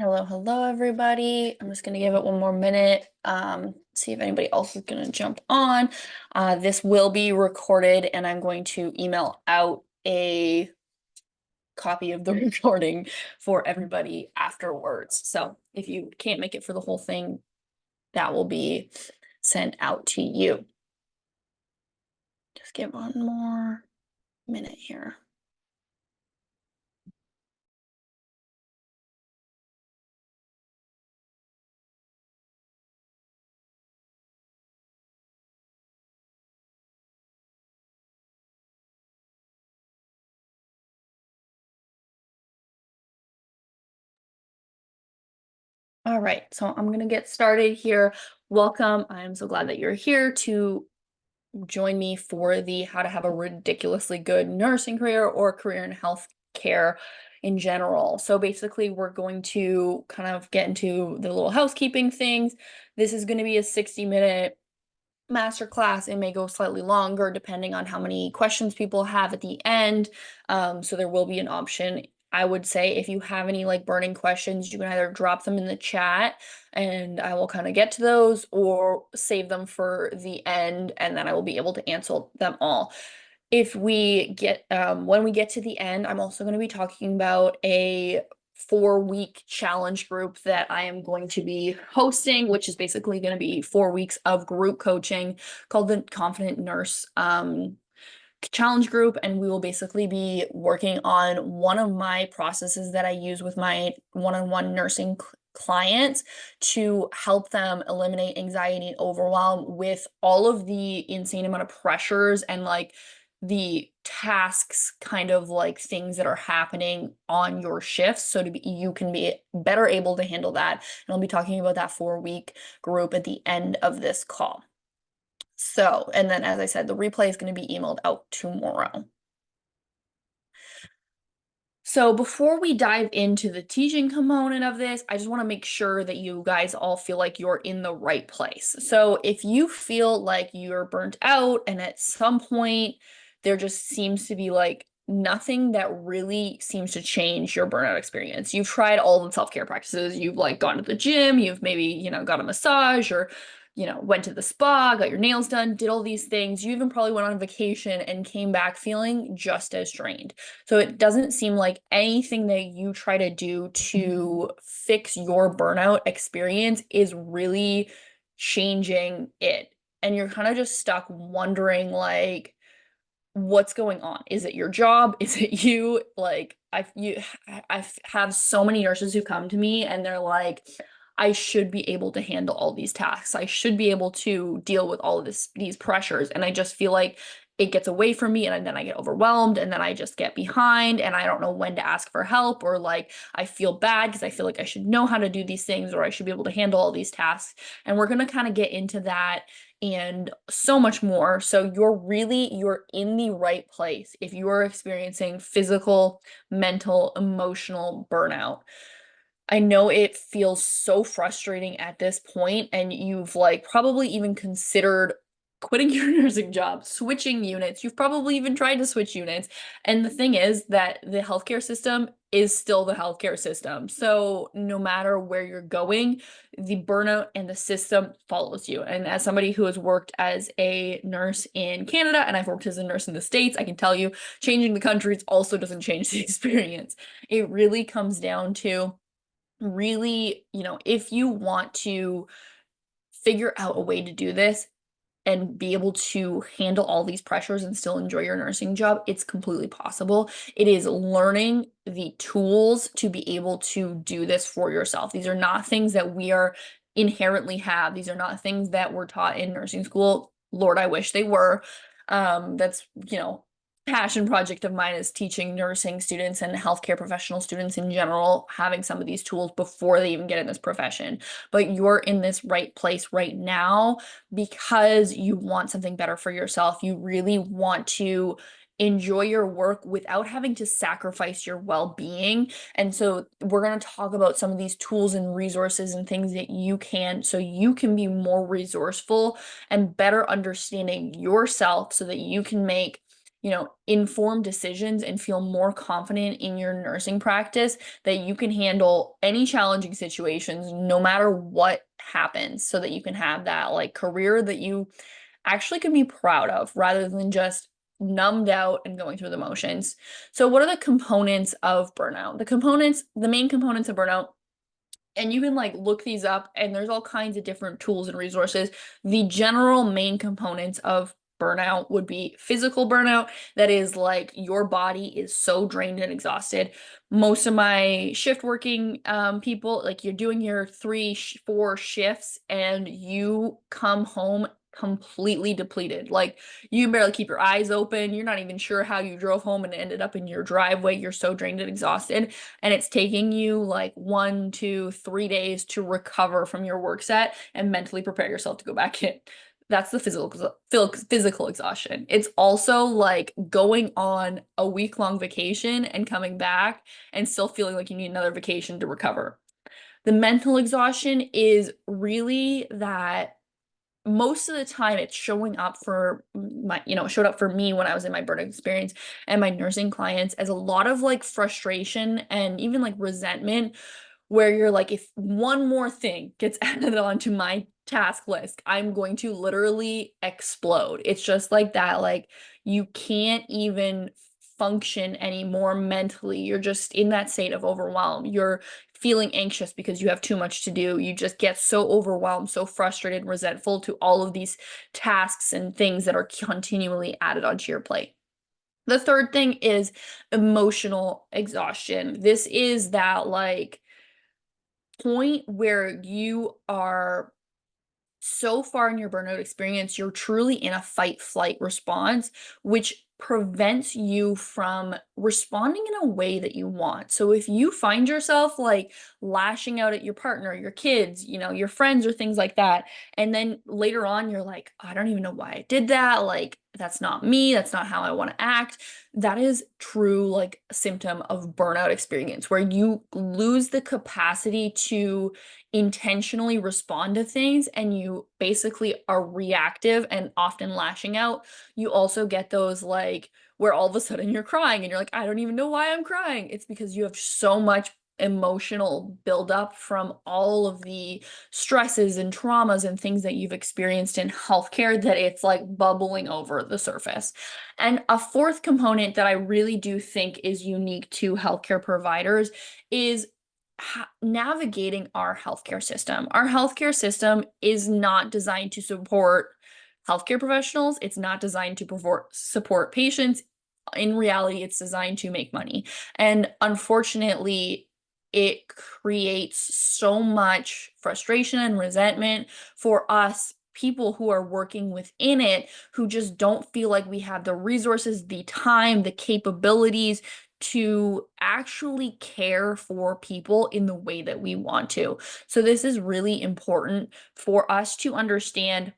Hello, everybody. I'm just gonna give it one more minute, see if anybody else is gonna jump on. This will be recorded and I'm going to email out a copy of the recording for everybody afterwards. So if you can't make it for the whole thing, that will be sent out to you. Just give one more minute here. All right, so I'm gonna get started here. Welcome. I'm so glad that you're here to join me for the how to have a ridiculously good nursing career or career in healthcare in general. So basically, we're going to kind of get into the little housekeeping things. This is going to be a 60-minute masterclass. It may go slightly longer depending on how many questions people have at the end. So there will be an option. I would say if you have any like burning questions, you can either drop them in the chat and I will kind of get to those or save them for the end and then I will be able to answer them all. If we get when we get to the end, I'm also going to be talking about a 4-week challenge group that I am going to be hosting, which is basically going to be 4 weeks of group coaching called the Confident Nurse challenge group. And we will basically be working on one of my processes that I use with my one-on-one nursing clients to help them eliminate anxiety and overwhelm with all of the insane amount of pressures and like the tasks kind of like things that are happening on your shifts so you can be better able to handle that. And I'll be talking about that 4-week group at the end of this call. So, and then as I said, the replay is going to be emailed out tomorrow. So before we dive into the teaching component of this, I just want to make sure that you guys all feel like you're in the right place. So if you feel like you're burnt out and at some point there just seems to be like nothing that really seems to change your burnout experience. You've tried all the self-care practices, you've like gone to the gym, you've maybe, got a massage or went to the spa, got your nails done, did all these things. You even probably went on vacation and came back feeling just as drained. So it doesn't seem like anything that you try to do to fix your burnout experience is really changing it. And you're kind of just stuck wondering like what's going on? Is it your job? Is it you? Like I have so many nurses who come to me and they're like, I should be able to handle all these tasks. I should be able to deal with all of these pressures. And I just feel like it gets away from me and then I get overwhelmed and then I just get behind and I don't know when to ask for help or like I feel bad because I feel like I should know how to do these things or I should be able to handle all these tasks. And we're going to kind of get into that and so much more. So you're in the right place if you are experiencing physical, mental, emotional burnout. I know it feels so frustrating at this point, and you've like probably even considered quitting your nursing job, switching units. You've probably even tried to switch units. And the thing is that the healthcare system is still the healthcare system. So no matter where you're going, the burnout and the system follows you. And as somebody who has worked as a nurse in Canada and I've worked as a nurse in the States, I can tell you changing the countries also doesn't change the experience. It really comes down to really, if you want to figure out a way to do this and be able to handle all these pressures and still enjoy your nursing job, it's completely possible. It is learning the tools to be able to do this for yourself. These are not things that we are inherently have. These are not things that we're taught in nursing school. Lord, I wish they were. That's, passion project of mine is teaching nursing students and healthcare professional students in general having some of these tools before they even get in this profession. But you're in this right place right now because you want something better for yourself. You really want to enjoy your work without having to sacrifice your well-being. And so we're going to talk about some of these tools and resources and things that you can so you can be more resourceful and better understanding yourself so that you can make informed decisions and feel more confident in your nursing practice that you can handle any challenging situations no matter what happens so that you can have that like career that you actually can be proud of rather than just numbed out and going through the motions. So what are the components of burnout? The main components of burnout, and you can like look these up and there's all kinds of different tools and resources. The general main components of burnout would be physical burnout. That is like your body is so drained and exhausted. Most of my shift working people, like you're doing your 4 shifts and you come home completely depleted. Like you can barely keep your eyes open. You're not even sure how you drove home and ended up in your driveway. You're so drained and exhausted, and it's taking you like 1, 2, 3 days to recover from your work set and mentally prepare yourself to go back in. That's the physical exhaustion. It's also like going on a week-long vacation and coming back and still feeling like you need another vacation to recover. The mental exhaustion is really that most of the time it's showing up for showed up for me when I was in my burnout experience and my nursing clients as a lot of like frustration and even like resentment, where you're like, if one more thing gets added onto my task list, I'm going to literally explode. It's just like that. Like you can't even function anymore mentally. You're just in that state of overwhelm. You're feeling anxious because you have too much to do. You just get so overwhelmed, so frustrated, resentful to all of these tasks and things that are continually added onto your plate. The third thing is emotional exhaustion. This is that like point where you are so far in your burnout experience, you're truly in a fight flight response, which prevents you from responding in a way that you want. So if you find yourself like lashing out at your partner, your kids, your friends or things like that, and then later on you're like, I don't even know why I did that. Like, that's not me. That's not how I want to act. That is true, like, symptom of burnout experience where you lose the capacity to intentionally respond to things and you basically are reactive and often lashing out. You also get those like where all of a sudden you're crying and you're like, I don't even know why I'm crying. It's because you have so much emotional buildup from all of the stresses and traumas and things that you've experienced in healthcare that it's like bubbling over the surface. And a fourth component that I really do think is unique to healthcare providers is navigating our healthcare system. Our healthcare system is not designed to support healthcare professionals. It's not designed to support patients. In reality, it's designed to make money. And unfortunately, it creates so much frustration and resentment for us people who are working within it, who just don't feel like we have the resources, the time, the capabilities to actually care for people in the way that we want to. So this is really important for us to understand,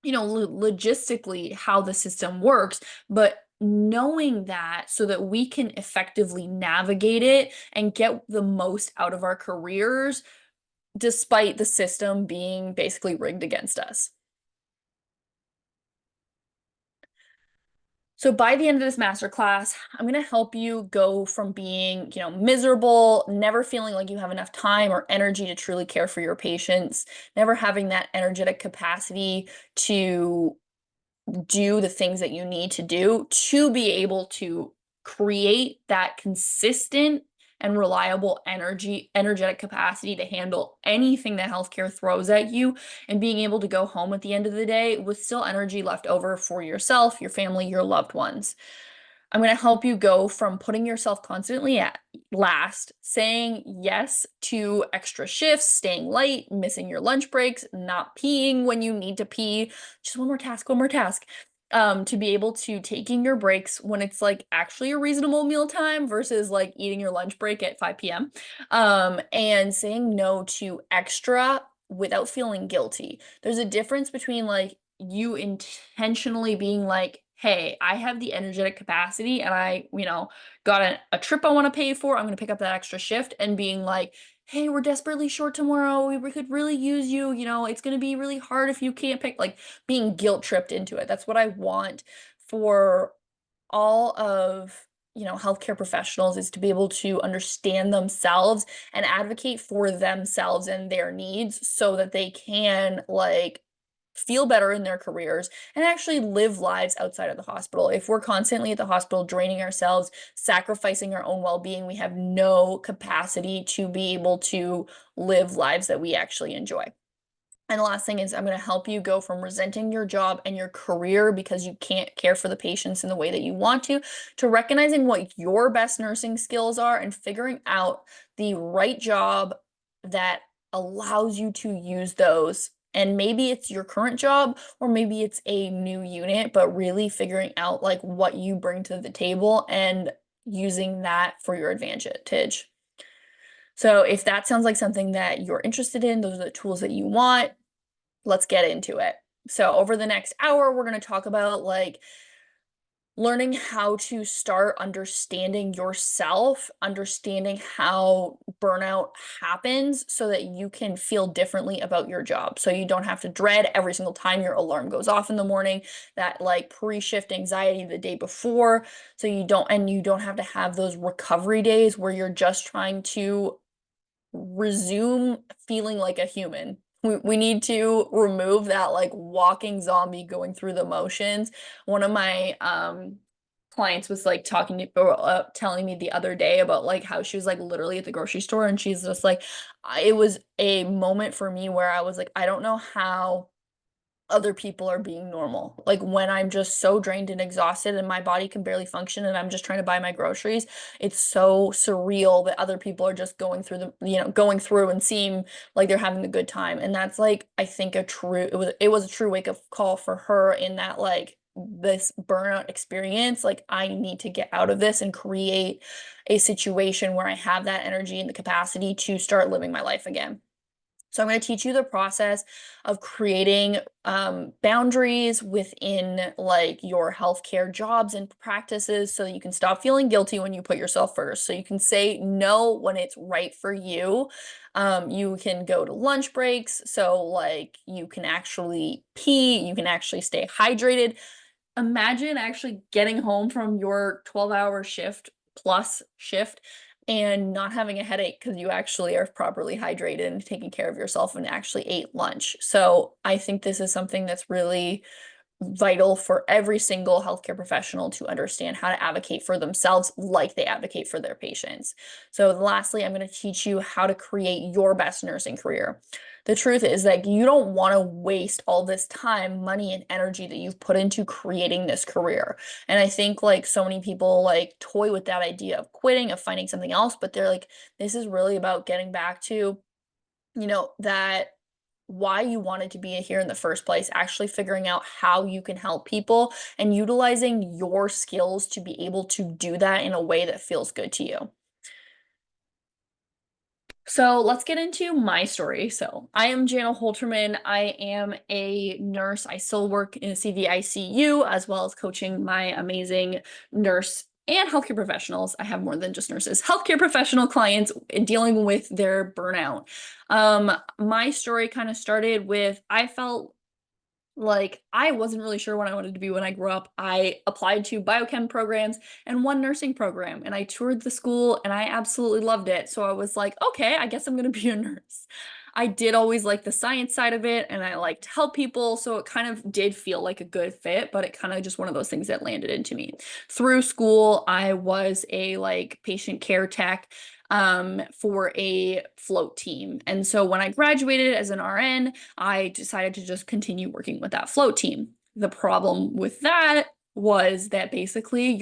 logistically how the system works, but knowing that so that we can effectively navigate it and get the most out of our careers despite the system being basically rigged against us. So by the end of this masterclass, I'm going to help you go from being, miserable, never feeling like you have enough time or energy to truly care for your patients, never having that energetic capacity to do the things that you need to do to be able to create that consistent and reliable energetic capacity to handle anything that healthcare throws at you, and being able to go home at the end of the day with still energy left over for yourself, your family, your loved ones. I'm going to help you go from putting yourself constantly at last, saying yes to extra shifts, staying late, missing your lunch breaks, not peeing when you need to pee, just one more task, to be able to taking your breaks when it's like actually a reasonable meal time versus like eating your lunch break at 5 p.m. And saying no to extra without feeling guilty. There's a difference between like you intentionally being like, hey, I have the energetic capacity and I, got a trip I want to pay for. I'm going to pick up that extra shift, and being like, hey, we're desperately short tomorrow. We could really use you. It's going to be really hard if you can't pick, like being guilt tripped into it. That's what I want for all of, healthcare professionals is to be able to understand themselves and advocate for themselves and their needs so that they can like feel better in their careers and actually live lives outside of the hospital. If we're constantly at the hospital draining ourselves, sacrificing our own well-being, we have no capacity to be able to live lives that we actually enjoy. And the last thing is I'm going to help you go from resenting your job and your career because you can't care for the patients in the way that you want to recognizing what your best nursing skills are and figuring out the right job that allows you to use those. And maybe it's your current job or maybe it's a new unit, but really figuring out like what you bring to the table and using that for your advantage. So if that sounds like something that you're interested in, those are the tools that you want, let's get into it. So over the next hour, we're going to talk about like learning how to start understanding yourself, understanding how burnout happens so that you can feel differently about your job. So you don't have to dread every single time your alarm goes off in the morning, that like pre-shift anxiety the day before. So you don't have to have those recovery days where you're just trying to resume feeling like a human. We need to remove that like walking zombie going through the motions. One of my clients was like telling me the other day about like how she was like literally at the grocery store and she's just like it was a moment for me where I was like I don't know how other people are being normal. Like when I'm just so drained and exhausted and my body can barely function and I'm just trying to buy my groceries, it's so surreal that other people are just going through and seem like they're having a good time. And that's like, I think it was a true wake up call for her in that like this burnout experience. Like I need to get out of this and create a situation where I have that energy and the capacity to start living my life again. So I'm going to teach you the process of creating boundaries within like your healthcare jobs and practices so that you can stop feeling guilty when you put yourself first. So you can say no when it's right for you. You can go to lunch breaks. So like you can actually pee, you can actually stay hydrated. Imagine actually getting home from your 12-hour shift plus shift and not having a headache because you actually are properly hydrated and taking care of yourself and actually ate lunch. So I think this is something that's really vital for every single healthcare professional to understand how to advocate for themselves like they advocate for their patients. So lastly, I'm going to teach you how to create your best nursing career. The truth is that you don't want to waste all this time, money, and energy that you've put into creating this career. And I think like so many people like toy with that idea of quitting, of finding something else, but they're like, this is really about getting back to, that why you wanted to be here in the first place, actually figuring out how you can help people and utilizing your skills to be able to do that in a way that feels good to you. So let's get into my story. So I am Jana Holterman. I am a nurse. I still work in a CVICU as well as coaching my amazing nurse and healthcare professionals. I have more than just nurses, healthcare professional clients dealing with their burnout. My story kind of started with I felt like I wasn't really sure what I wanted to be when I grew up. I applied to biochem programs and one nursing program, and I toured the school and I absolutely loved it. So I was like, okay, I guess I'm going to be a nurse. I did always like the science side of it and I like to help people, so it kind of did feel like a good fit, but it kind of just one of those things that landed into me. Through school, I was a like patient care tech for a float team. And so when I graduated as an RN, I decided to just continue working with that float team. The problem with that was that basically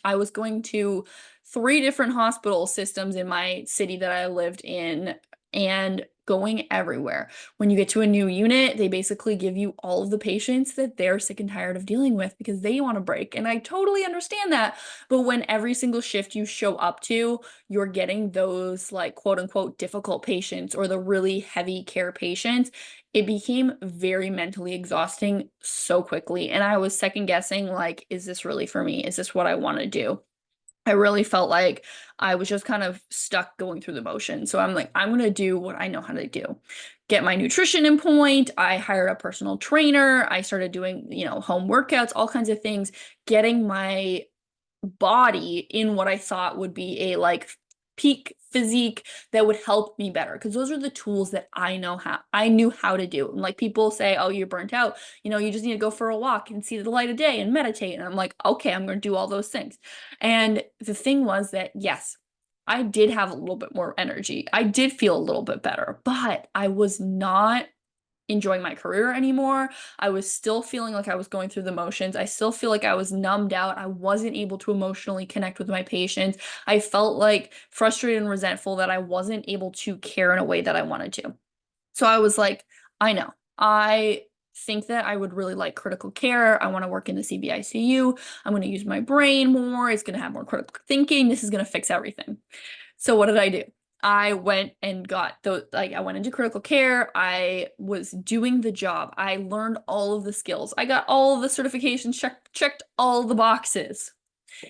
I was going to three different hospital systems in my city that I lived in and going everywhere. When you get to a new unit, they basically give you all of the patients that they're sick and tired of dealing with because they want a break. And I totally understand that. But when every single shift you show up to, you're getting those like quote unquote difficult patients or the really heavy care patients, it became very mentally exhausting so quickly. And I was second guessing, like, is this really for me? Is this what I want to do? I really felt like I was just kind of stuck going through the motion. So I'm like, I'm going to do what I know how to do. Get my nutrition in point. I hired a personal trainer. I started doing, home workouts, all kinds of things, getting my body in what I thought would be a like peak physique that would help me better, because those are the tools that I knew how to do. And like people say, oh, you're burnt out, you just need to go for a walk and see the light of day and meditate. And I'm like, okay, I'm going to do all those things. And the thing was that yes, I did have a little bit more energy. I did feel a little bit better, but I was not enjoying my career anymore. I was still feeling like I was going through the motions. I still feel like I was numbed out. I wasn't able to emotionally connect with my patients. I felt like frustrated and resentful that I wasn't able to care in a way that I wanted to. So I was like, I know. I think that I would really like critical care. I want to work in the CBICU. I'm going to use my brain more. It's going to have more critical thinking. This is going to fix everything. So what did I do? I went and got I went into critical care. I was doing the job. I learned all of the skills. I got all of the certifications, checked all the boxes.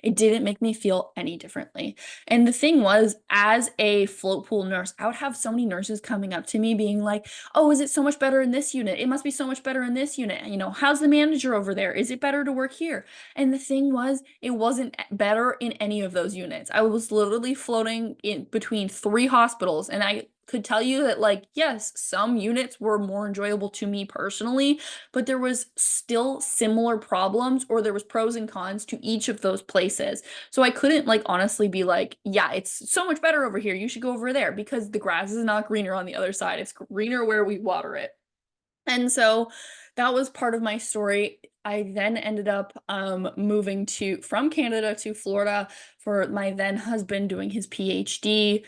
It didn't make me feel any differently. And the thing was, as a float pool nurse, I would have so many nurses coming up to me being like, oh, is it so much better in this unit? It must be so much better in this unit. How's the manager over there? Is it better to work here? And the thing was, it wasn't better in any of those units. I was literally floating in between three hospitals, and I could tell you that, like, yes, some units were more enjoyable to me personally, but there was still similar problems, or there was pros and cons to each of those places. So I couldn't like honestly be like, yeah, it's so much better over here, you should go over there, because the grass is not greener on the other side. It's greener where we water it. And so that was part of my story. I then ended up moving to from Canada to Florida for my then husband doing his PhD.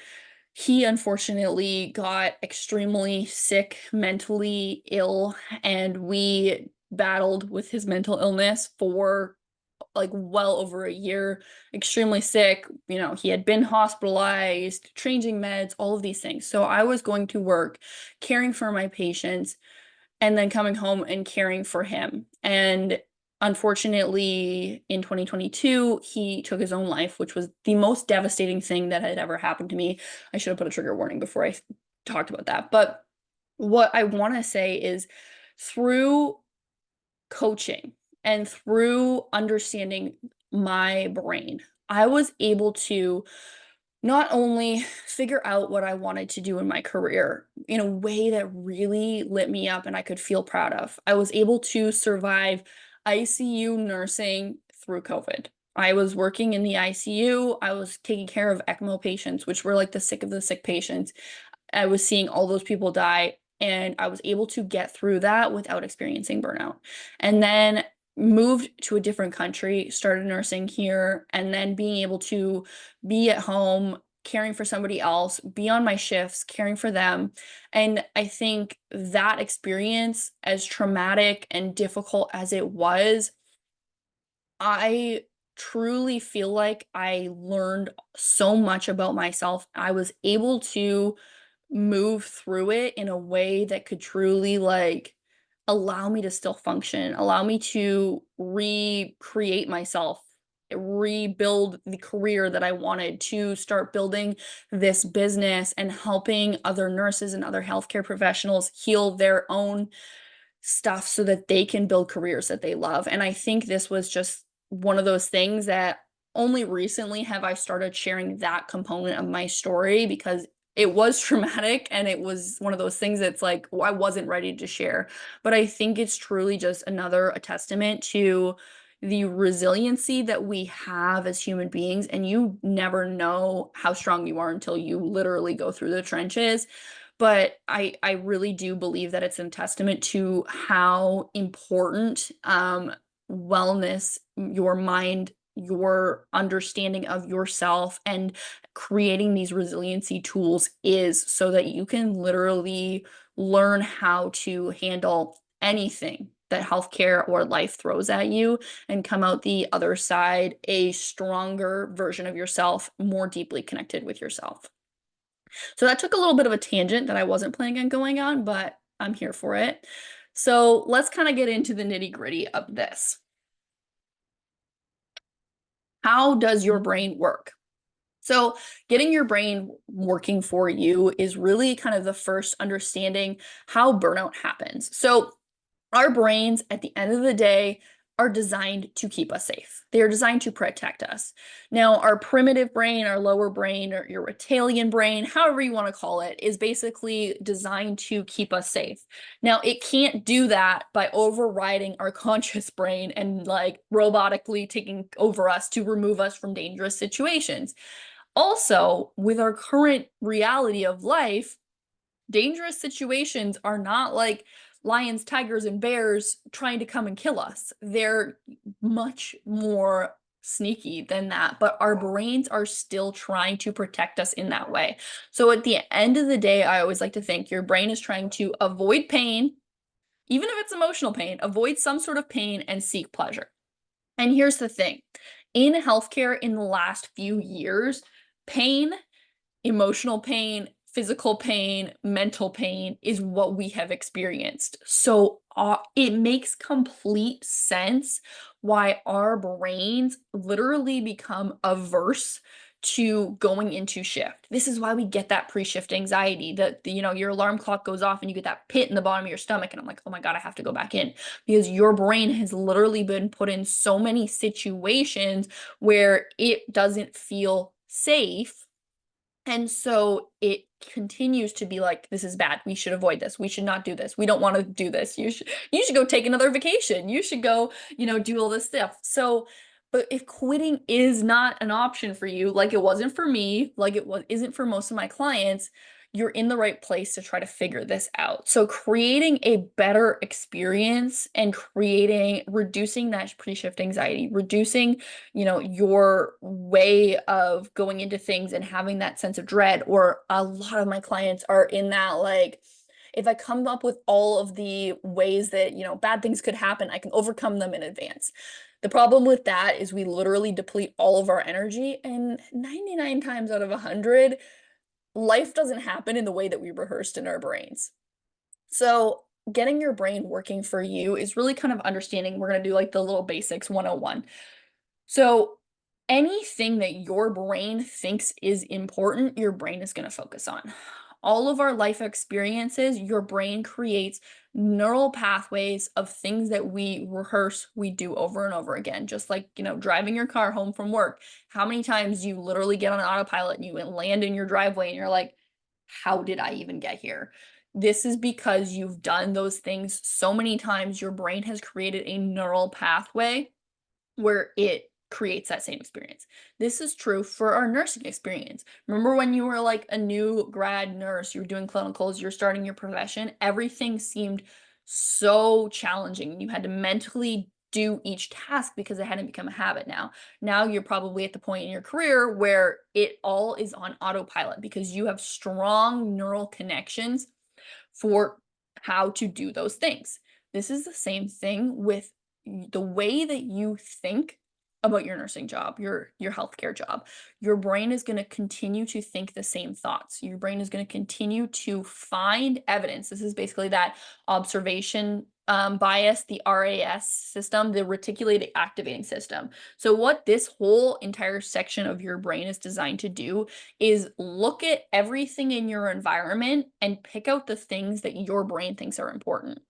He unfortunately got extremely sick, mentally ill, and we battled with his mental illness for like well over a year, extremely sick. He had been hospitalized, changing meds, all of these things. So I was going to work, caring for my patients, and then coming home and caring for him. And unfortunately, in 2022, he took his own life, which was the most devastating thing that had ever happened to me. I should have put a trigger warning before I talked about that. But what I want to say is, through coaching and through understanding my brain, I was able to not only figure out what I wanted to do in my career in a way that really lit me up and I could feel proud of. I was able to survive ICU nursing through COVID. I was working in the ICU. I was taking care of ECMO patients, which were like the sick of the sick patients. I was seeing all those people die, and I was able to get through that without experiencing burnout. And then moved to a different country, started nursing here, and then being able to be at home caring for somebody else, be on my shifts, caring for them. And I think that experience, as traumatic and difficult as it was, I truly feel like I learned so much about myself. I was able to move through it in a way that could truly like allow me to still function, allow me to recreate myself, rebuild the career that I wanted, to start building this business and helping other nurses and other healthcare professionals heal their own stuff so that they can build careers that they love. And I think this was just one of those things that only recently have I started sharing that component of my story, because it was traumatic and it was one of those things that's like I wasn't ready to share. But I think it's truly just a testament to the resiliency that we have as human beings. And you never know how strong you are until you literally go through the trenches. But I really do believe that it's a testament to how important wellness, your mind, your understanding of yourself, and creating these resiliency tools is, so that you can literally learn how to handle anything that healthcare or life throws at you and come out the other side a stronger version of yourself, more deeply connected with yourself. So that took a little bit of a tangent that I wasn't planning on going on, but I'm here for it. So let's kind of get into the nitty-gritty of this. How does your brain work? So getting your brain working for you is really kind of the first understanding how burnout happens. So our brains, at the end of the day, are designed to keep us safe. They are designed to protect us. Now, our primitive brain, our lower brain, or your reptilian brain, however you want to call it, is basically designed to keep us safe. Now, it can't do that by overriding our conscious brain and like robotically taking over us to remove us from dangerous situations. Also, with our current reality of life, dangerous situations are not like lions, tigers, and bears trying to come and kill us. They're much more sneaky than that, but our brains are still trying to protect us in that way. So at the end of the day, I always like to think your brain is trying to avoid pain, even if it's emotional pain, avoid some sort of pain and seek pleasure. And here's the thing. In healthcare in the last few years, pain, emotional pain, physical pain, mental pain is what we have experienced. So it makes complete sense why our brains literally become averse to going into shift. This is why we get that pre-shift anxiety that, your alarm clock goes off and you get that pit in the bottom of your stomach and I'm like, oh my God, I have to go back in, because your brain has literally been put in so many situations where it doesn't feel safe, and so it continues to be like, this is bad. We should avoid this. We should not do this. We don't want to do this. You should go take another vacation. You should go, do all this stuff. So, but if quitting is not an option for you, like it wasn't for me, like isn't for most of my clients, you're in the right place to try to figure this out. So creating a better experience and reducing that pre-shift anxiety, reducing your way of going into things and having that sense of dread. Or a lot of my clients are in that, like, if I come up with all of the ways that, bad things could happen, I can overcome them in advance. The problem with that is we literally deplete all of our energy, and 99 times out of 100, life doesn't happen in the way that we rehearsed in our brains. So getting your brain working for you is really kind of understanding. We're going to do like the little basics 101. So anything that your brain thinks is important, your brain is going to focus on. All of our life experiences, your brain creates neural pathways of things that we rehearse, we do over and over again. Just like, driving your car home from work. How many times you literally get on autopilot and you land in your driveway and you're like, how did I even get here? This is because you've done those things so many times. Your brain has created a neural pathway where it creates that same experience. This is true for our nursing experience. Remember when you were like a new grad nurse, you were doing clinicals, you're starting your profession, everything seemed so challenging. You had to mentally do each task because it hadn't become a habit now. Now you're probably at the point in your career where it all is on autopilot because you have strong neural connections for how to do those things. This is the same thing with the way that you think about your nursing job, your healthcare job. Your brain is going to continue to think the same thoughts. Your brain is going to continue to find evidence. This is basically that observation bias, the RAS system, the reticulated activating system. So what this whole entire section of your brain is designed to do is look at everything in your environment and pick out the things that your brain thinks are important.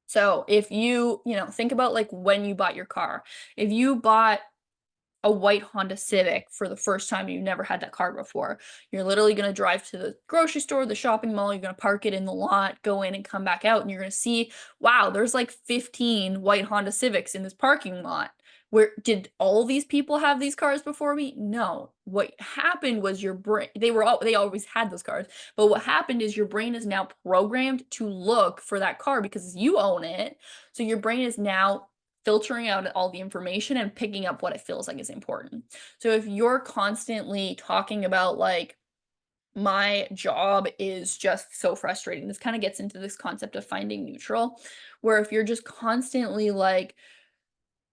So if think about like when you bought your car. If you bought a white Honda Civic for the first time, you've never had that car before, you're literally going to drive to the grocery store, the shopping mall, you're going to park it in the lot, go in and come back out, and you're going to see, wow, there's like 15 white Honda Civics in this parking lot. Where did all these people have these cars before me? No. What happened was your brain, they always had those cars, but what happened is your brain is now programmed to look for that car because you own it. So your brain is now filtering out all the information and picking up what it feels like is important. So if you're constantly talking about like, my job is just so frustrating, this kind of gets into this concept of finding neutral, where if you're just constantly like,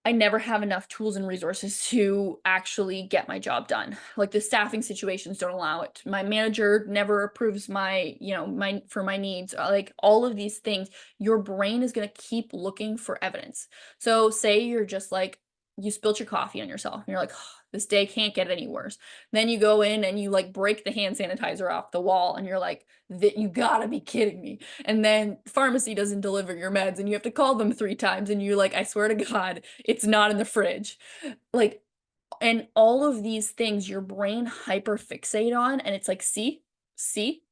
I never have enough tools and resources to actually get my job done. Like the staffing situations don't allow it. My manager never approves my needs. Like all of these things, your brain is going to keep looking for evidence. So say you're just like, you spilt your coffee on yourself and you're like, oh, This day can't get any worse. Then you go in and you like break the hand sanitizer off the wall and you're like, that you gotta be kidding me. And then pharmacy doesn't deliver your meds and you have to call them 3 times and you're like, I swear to God, it's not in the fridge. Like, and all of these things your brain hyperfixate on, and it's like, see,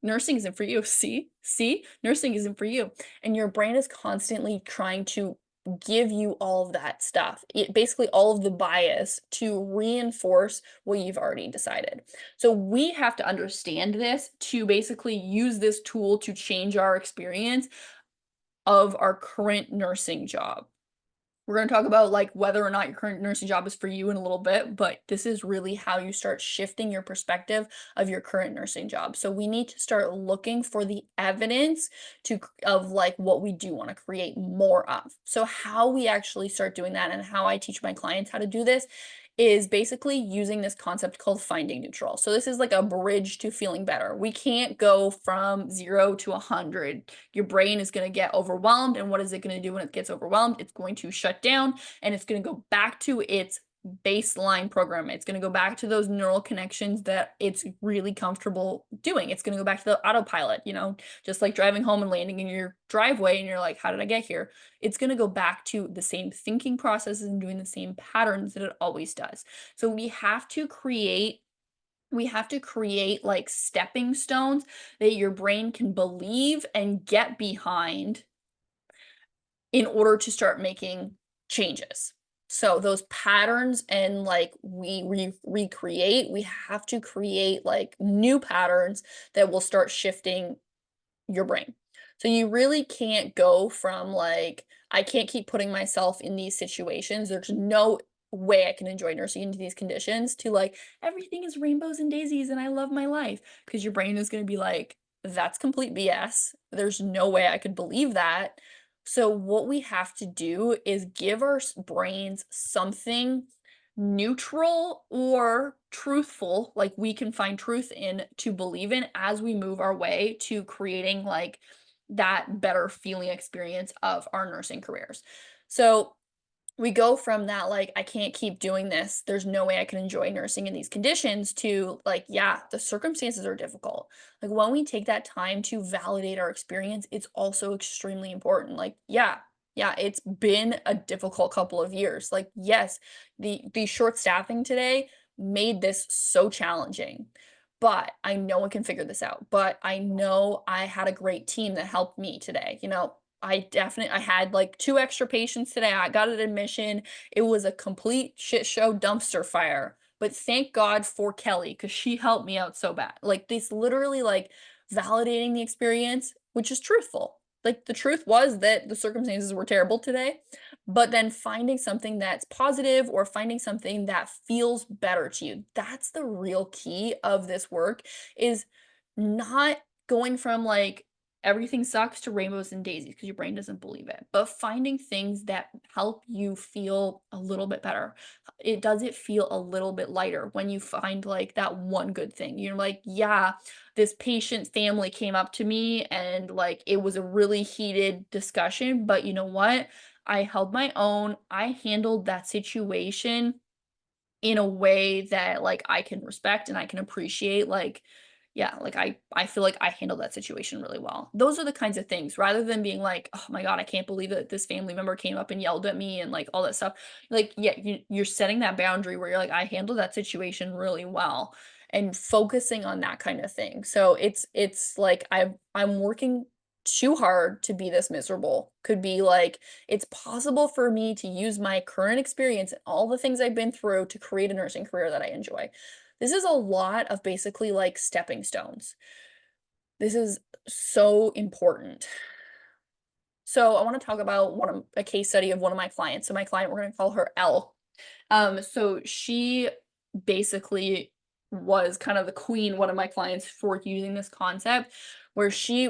nursing isn't for you. See, nursing isn't for you. And your brain is constantly trying to give you all of that stuff. It basically all of the bias to reinforce what you've already decided. So we have to understand this to basically use this tool to change our experience of our current nursing job. We're going to talk about like whether or not your current nursing job is for you in a little bit, but this is really how you start shifting your perspective of your current nursing job. So we need to start looking for the evidence of like what we do want to create more of. So how we actually start doing that and how I teach my clients how to do this is basically using this concept called finding neutral. So this is like a bridge to feeling better. We can't go from 0 to 100. Your brain is going to get overwhelmed. And what is it going to do when it gets overwhelmed? It's going to shut down and it's going to go back to its baseline program. It's going to go back to those neural connections that it's really comfortable doing. It's going to go back to the autopilot, just like driving home and landing in your driveway and you're like, how did I get here? It's going to go back to the same thinking processes and doing the same patterns that it always does. So we have to create like stepping stones that your brain can believe and get behind in order to start making changes. So those patterns and like we recreate, we have to create like new patterns that will start shifting your brain. So you really can't go from like, I can't keep putting myself in these situations. There's no way I can enjoy nursing into these conditions to like, everything is rainbows and daisies and I love my life. Because your brain is going to be like, that's complete BS. There's no way I could believe that. So what we have to do is give our brains something neutral or truthful, like we can find truth in to believe in as we move our way to creating like that better feeling experience of our nursing careers. So we go from that like I can't keep doing this, there's no way I can enjoy nursing in these conditions, to like, yeah, the circumstances are difficult. Like when we take that time to validate our experience, it's also extremely important. Like, yeah, it's been a difficult couple of years. Like, yes, the short staffing today made this so challenging, but I know I can figure this out. But I know I had a great team that helped me today. I had like 2 extra patients today. I got an admission. It was a complete shit show dumpster fire. But thank God for Kelly, because she helped me out so bad. Like this literally like validating the experience, which is truthful. Like the truth was that the circumstances were terrible today, but then finding something that's positive or finding something that feels better to you. That's the real key of this work, is not going from like everything sucks to rainbows and daisies because your brain doesn't believe it, but finding things that help you feel a little bit better. It feel a little bit lighter when you find like that one good thing. You're like, yeah, this patient family came up to me and like it was a really heated discussion, but you know what? I held my own. I handled that situation in a way that like I can respect and I can appreciate. Like, yeah, like I feel like I handled that situation really well. Those are the kinds of things, rather than being like, oh my God, I can't believe that this family member came up and yelled at me and like all that stuff. Like, yeah, you're setting that boundary where you're like, I handled that situation really well, and focusing on that kind of thing. So it's like I'm working too hard to be this miserable. Could be like, it's possible for me to use my current experience and all the things I've been through to create a nursing career that I enjoy. This is a lot of basically like stepping stones. This is so important. So I want to talk about a case study of one of my clients. So my client, we're going to call her L. So she basically was kind of the queen, one of my clients, for using this concept, where she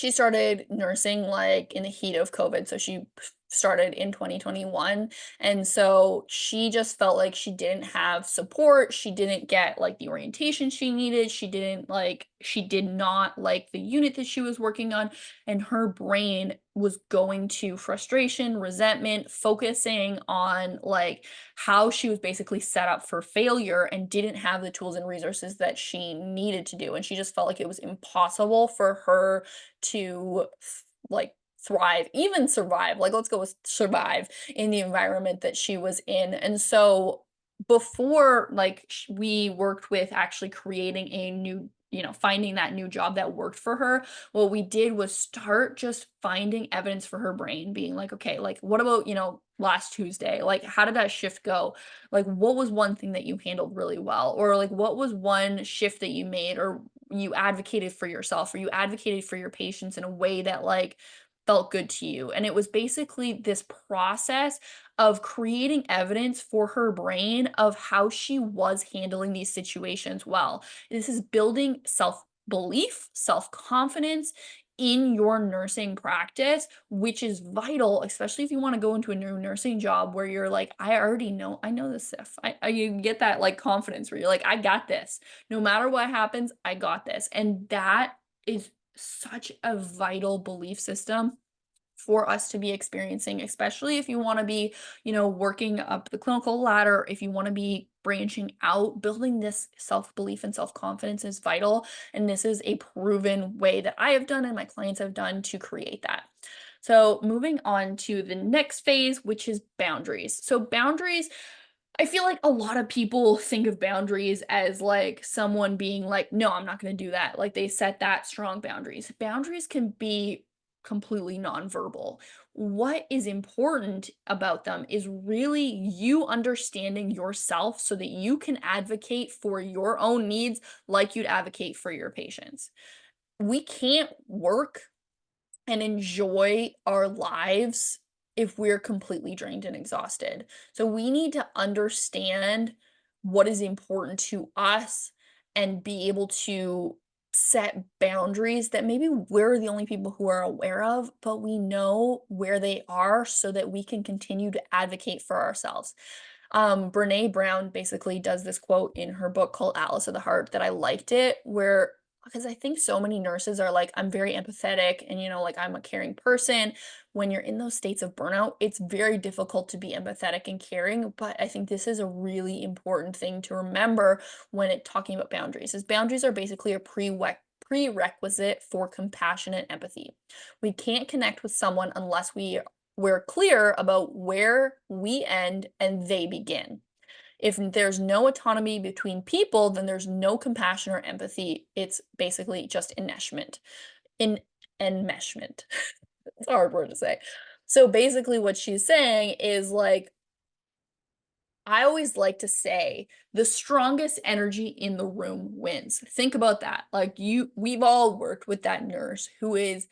started nursing like in the heat of COVID. So she started in 2021. And so she just felt like she didn't have support. She didn't get like the orientation she needed. She did not like the unit that she was working on. And her brain was going to frustration, resentment, focusing on like how she was basically set up for failure and didn't have the tools and resources that she needed to do. And she just felt like it was impossible for her to like thrive, even survive. Like, let's go with survive in the environment that she was in. And so before like we worked with actually creating a new, finding that new job that worked for her, what we did was start just finding evidence for her brain, being like, okay, like what about, last Tuesday? Like, how did that shift go? Like, what was one thing that you handled really well? Or like, what was one shift that you made, or you advocated for yourself, or you advocated for your patients in a way that like felt good to you. And it was basically this process of creating evidence for her brain of how she was handling these situations well. This is building self belief, self confidence in your nursing practice, which is vital, especially if you want to go into a new nursing job where you're like, I know this stuff. You get that like confidence where you're like, I got this. No matter what happens, I got this. And that is such a vital belief system for us to be experiencing, especially if you want to be, working up the clinical ladder, if you want to be branching out, building this self-belief and self-confidence is vital. And this is a proven way that I have done and my clients have done to create that. So moving on to the next phase, which is boundaries. So boundaries, I feel like a lot of people think of boundaries as like someone being like, no, I'm not going to do that. Like they set that strong boundaries. Boundaries can be completely nonverbal. What is important about them is really you understanding yourself so that you can advocate for your own needs like you'd advocate for your patients. We can't work and enjoy our lives if we're completely drained and exhausted. So we need to understand what is important to us and be able to set boundaries that maybe we're the only people who are aware of, but we know where they are so that we can continue to advocate for ourselves. Brene Brown basically does this quote in her book called Atlas of the Heart that I liked it, where because I think so many nurses are like, I'm very empathetic and, like I'm a caring person. When you're in those states of burnout, it's very difficult to be empathetic and caring. But I think this is a really important thing to remember when talking about boundaries, is boundaries are basically a prerequisite for compassion and empathy. We can't connect with someone unless we're clear about where we end and they begin. If there's no autonomy between people, then there's no compassion or empathy. It's basically just enmeshment. In enmeshment. It's a hard word to say. So basically what she's saying is like, I always like to say the strongest energy in the room wins. Think about that. Like we've all worked with that nurse who is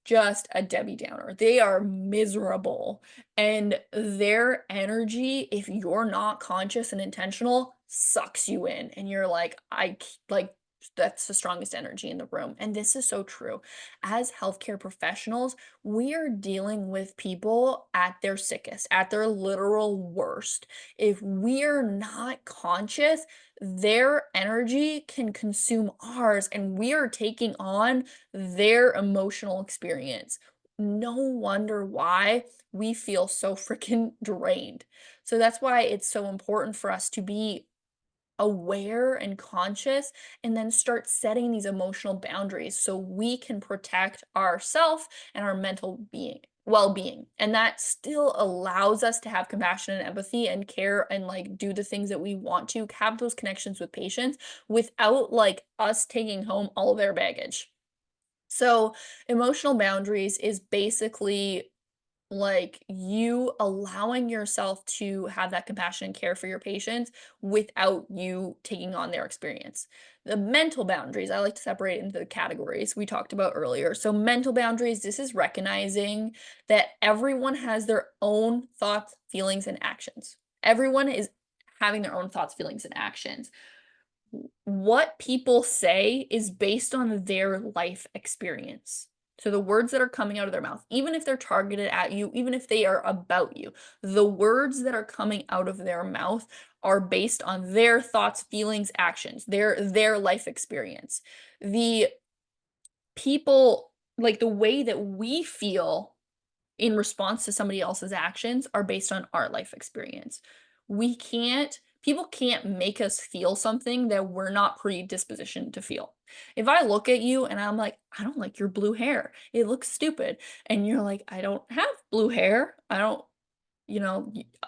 just a Debbie Downer. They are miserable. And their energy, if you're not conscious and intentional, sucks you in. And you're like, like, that's the strongest energy in the room. And this is so true. As healthcare professionals, we are dealing with people at their sickest, at their literal worst. If we're not conscious, their energy can consume ours, and we are taking on their emotional experience. No wonder why we feel so freaking drained. So that's why it's so important for us to be aware and conscious and then start setting these emotional boundaries so we can protect ourselves and our mental well-being, and that still allows us to have compassion and empathy and care and like do the things that we want to have those connections with patients without like us taking home all their baggage. So emotional boundaries is basically like you allowing yourself to have that compassion and care for your patients without you taking on their experience. The mental boundaries, I like to separate into the categories we talked about earlier. So mental boundaries, this is recognizing that everyone has their own thoughts, feelings, and actions. Everyone is having their own thoughts, feelings, and actions. What people say is based on their life experience. So the words that are coming out of their mouth, even if they're targeted at you, even if they are about you, the words that are coming out of their mouth are based on their thoughts, feelings, actions, their life experience. The people, like the way that we feel in response to somebody else's actions are based on our life experience. People can't make us feel something that we're not predispositioned to feel. If I look at you and I'm like, I don't like your blue hair, it looks stupid. And you're like, I don't have blue hair. I don't,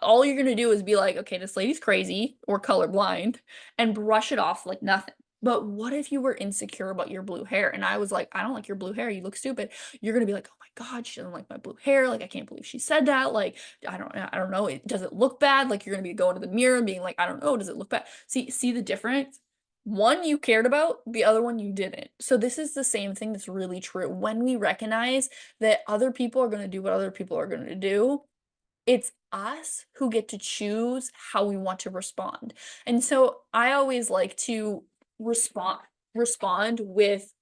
all you're gonna do is be like, okay, this lady's crazy or colorblind and brush it off like nothing. But what if you were insecure about your blue hair and I was like, I don't like your blue hair, you look stupid. You're gonna be like, oh my God, she doesn't like my blue hair. Like, I can't believe she said that. Like, I don't know. Does it look bad? Like, you're gonna be going to the mirror and being like, I don't know, does it look bad? See the difference? One you cared about, the other one you didn't. So this is the same thing that's really true. When we recognize that other people are gonna do what other people are gonna do, it's us who get to choose how we want to respond. And so I always like to respond respond with,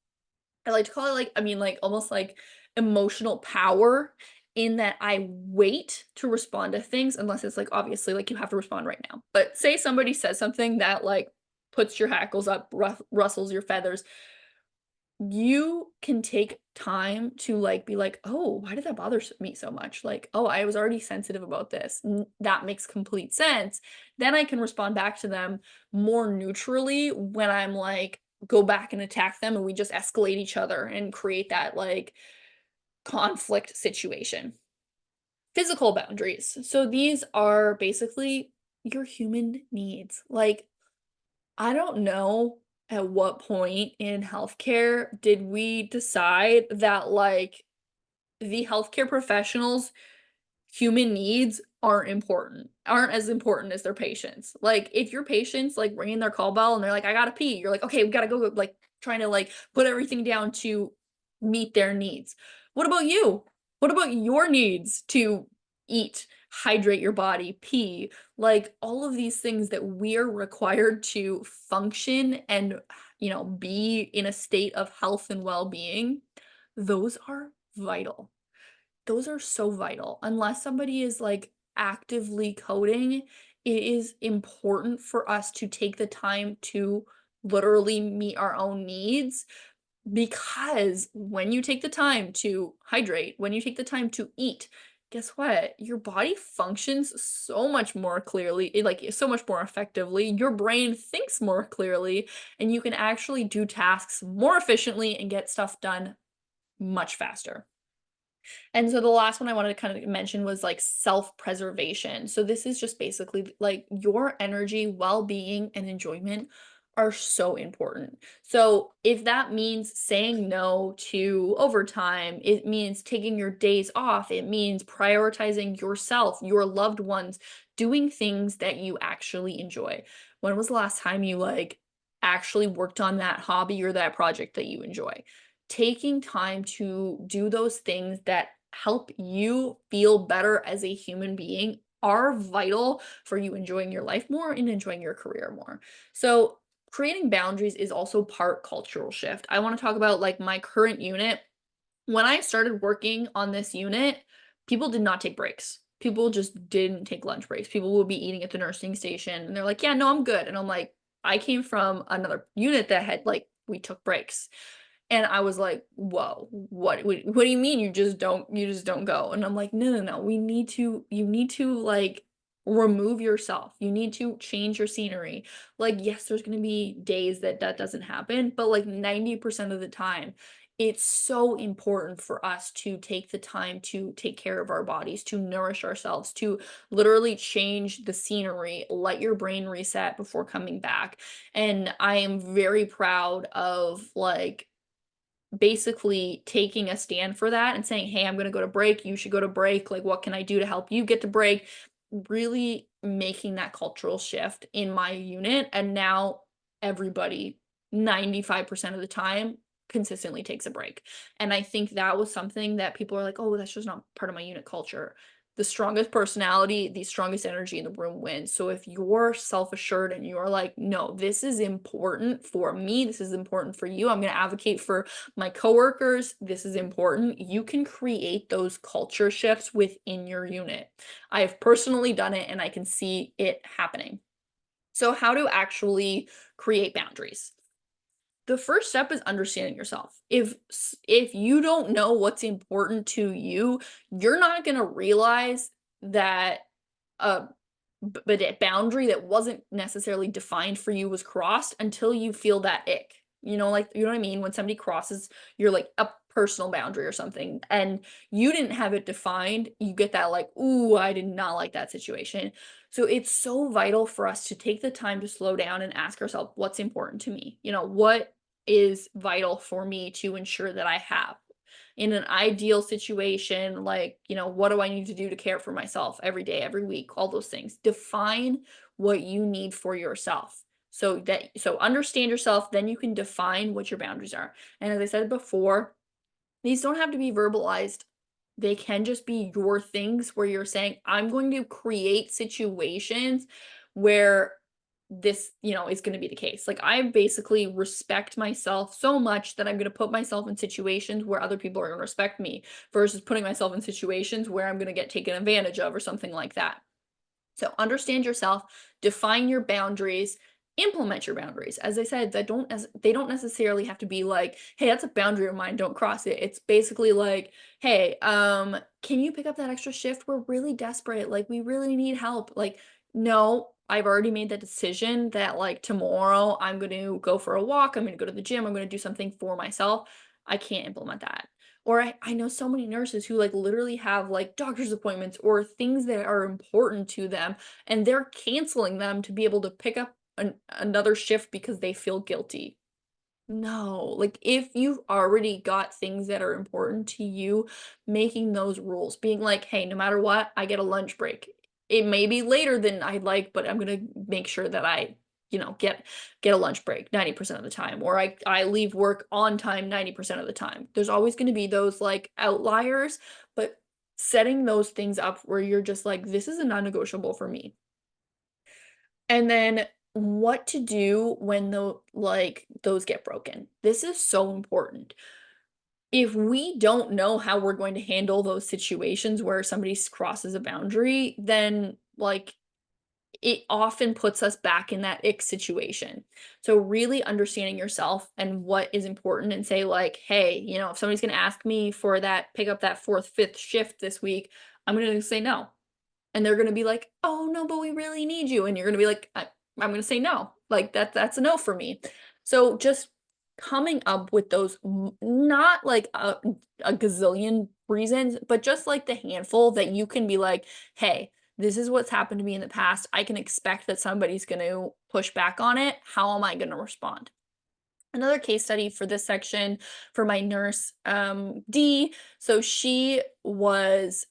I like to call it like, I mean, like almost like emotional power, in that I wait to respond to things unless it's like obviously like you have to respond right now. But say somebody says something that like puts your hackles up, rustles your feathers, you can take time to like be like, oh, why did that bother me so much? Like, oh, I was already sensitive about this. That makes complete sense. Then I can respond back to them more neutrally when I'm like, go back and attack them and we just escalate each other and create that like conflict situation. Physical boundaries. So these are basically your human needs. Like, I don't know at what point in healthcare did we decide that, like, the healthcare professionals' human needs aren't as important as their patients. Like, if your patient's, like, ringing their call bell and they're like, "I gotta pee," you're like, "Okay, we gotta go," like, trying to, like, put everything down to meet their needs. What about you? What about your needs to eat, hydrate your body, pee? Like, all of these things that we are required to function and, be in a state of health and well-being, those are vital. Those are so vital. Unless somebody is, like, actively coding, it is important for us to take the time to literally meet our own needs, because when you take the time to hydrate, when you take the time to eat, guess what? Your body functions so much more clearly, like, so much more effectively. Your brain thinks more clearly, and you can actually do tasks more efficiently and get stuff done much faster. And so the last one I wanted to kind of mention was like self-preservation. So this is just basically like your energy, well-being, and enjoyment are so important. So if that means saying no to overtime, it means taking your days off, it means prioritizing yourself, your loved ones, doing things that you actually enjoy. When was the last time you like actually worked on that hobby or that project that you enjoy? Taking time to do those things that help you feel better as a human being are vital for you enjoying your life more and enjoying your career more. So, creating boundaries is also part cultural shift. I want to talk about like my current unit. When I started working on this unit, people did not take breaks. People just didn't take lunch breaks. People would be eating at the nursing station and they're like, "Yeah, no, I'm good." And I'm like, I came from another unit that had like we took breaks. And I was like, "Whoa, what do you mean you just don't go?" And I'm like, "No, no, no, you need to, like, remove yourself. You need to change your scenery." Like, yes, there's gonna be days that that doesn't happen, but, like, 90% of the time, it's so important for us to take the time to take care of our bodies, to nourish ourselves, to literally change the scenery, let your brain reset before coming back. And I am very proud of, like, basically taking a stand for that and saying, "Hey, I'm gonna go to break, you should go to break, like, what can I do to help you get to break?" Really making that cultural shift in my unit, and now everybody, 95% of the time, consistently takes a break. And I think that was something that people are like, "Oh, that's just not part of my unit culture." the strongest personality, the strongest energy in the room wins. So if you're self-assured and you're like, no, this is important for me, this is important for you, I'm going to advocate for my coworkers, this is important, you can create those culture shifts within your unit. I have personally done it and I can see it happening. So, how to actually create boundaries? The first step is understanding yourself. If you don't know what's important to you, you're not going to realize that a but a boundary that wasn't necessarily defined for you was crossed until you feel that ick. Like, you know what I mean? When somebody crosses your, like, a personal boundary or something, and you didn't have it defined, you get that, like, "Ooh, I did not like that situation." So it's so vital for us to take the time to slow down and ask ourselves, "What's important to me?" What is vital for me to ensure that I have? In an ideal situation, like, what do I need to do to care for myself every day, every week, all those things. Define what you need for yourself. So understand yourself, then you can define what your boundaries are. And as I said before, these don't have to be verbalized. They can just be your things where you're saying, I'm going to create situations where this, is going to be the case. Like, I basically respect myself so much that I'm going to put myself in situations where other people are going to respect me versus putting myself in situations where I'm going to get taken advantage of or something like that. So understand yourself, define your boundaries, implement your boundaries. As I said, they don't necessarily have to be like, "Hey, that's a boundary of mine, don't cross it." It's basically like, "Hey, can you pick up that extra shift? We're really desperate. Like, we really need help." Like, "No, I've already made that decision that, like, tomorrow I'm going to go for a walk, I'm going to go to the gym, I'm going to do something for myself. I can't implement that." Or I know so many nurses who, like, literally have, like, doctor's appointments or things that are important to them, and they're canceling them to be able to pick up another shift because they feel guilty. No, like, if you've already got things that are important to you, making those rules, being like, "Hey, no matter what, I get a lunch break. It may be later than I'd like, but I'm gonna make sure that I, get a lunch break 90% of the time, or I leave work on time 90% of the time." There's always gonna be those, like, outliers, but setting those things up where you're just like, "This is a non-negotiable for me." And then what to do when those get broken. This is so important. If we don't know how we're going to handle those situations where somebody crosses a boundary, then, like, it often puts us back in that ick situation. So really understanding yourself and what is important, and say, like, "Hey, if somebody's going to ask me for that, pick up that fourth, fifth shift this week, I'm going to say no." And they're gonna be like, "Oh, no, but we really need you." And you're gonna be like, I'm gonna say no. Like, that's a no for me." So just coming up with those, not like a gazillion reasons, but just like the handful that you can be like, "Hey, this is what's happened to me in the past. I can expect that somebody's gonna push back on it. How am I gonna respond?" Another case study for this section for my nurse, D. So she was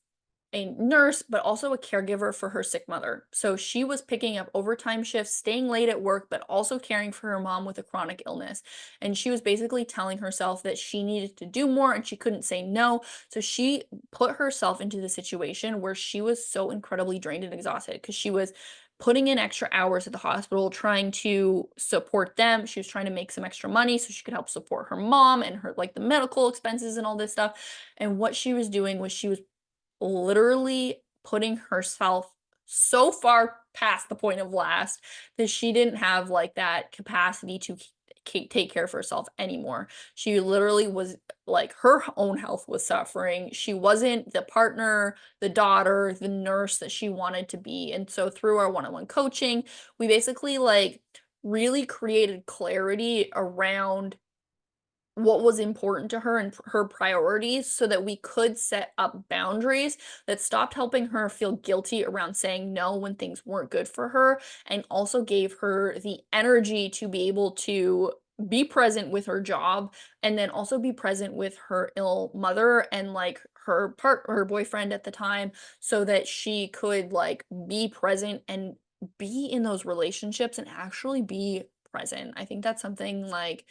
a nurse, but also a caregiver for her sick mother. So she was picking up overtime shifts, staying late at work, but also caring for her mom with a chronic illness. And she was basically telling herself that she needed to do more and she couldn't say no. So she put herself into the situation where she was so incredibly drained and exhausted because she was putting in extra hours at the hospital trying to support them. She was trying to make some extra money so she could help support her mom and her, like, the medical expenses and all this stuff. And what she was doing was she was literally putting herself so far past the point of last that she didn't have, like, that capacity to take care of herself anymore. She literally was, like, her own health was suffering. She wasn't the partner, the daughter, the nurse that she wanted to be. And so through our one-on-one coaching, we basically, like, really created clarity around what was important to her and her priorities so that we could set up boundaries that stopped helping her feel guilty around saying no when things weren't good for her, and also gave her the energy to be able to be present with her job, and then also be present with her ill mother and, like, her boyfriend at the time, so that she could, like, be present and be in those relationships and actually be present. I think that's something, like,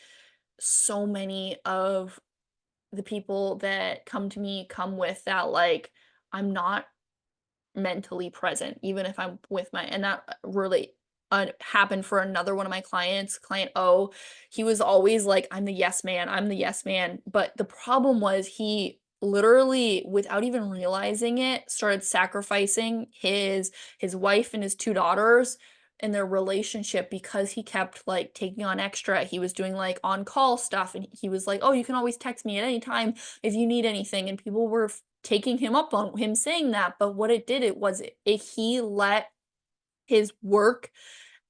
so many of the people that come to me come with that, like, I'm not mentally present, even if I'm with my and that really happened for another one of my clients, client O. He was always like, I'm the yes man, I'm the yes man. But the problem was he literally, without even realizing it, started sacrificing his wife and his two daughters in their relationship because he kept like taking on extra. He was doing like on call stuff and he was like, "Oh, you can always text me at any time if you need anything." And people were taking him up on him saying that, but what it did it was he let his work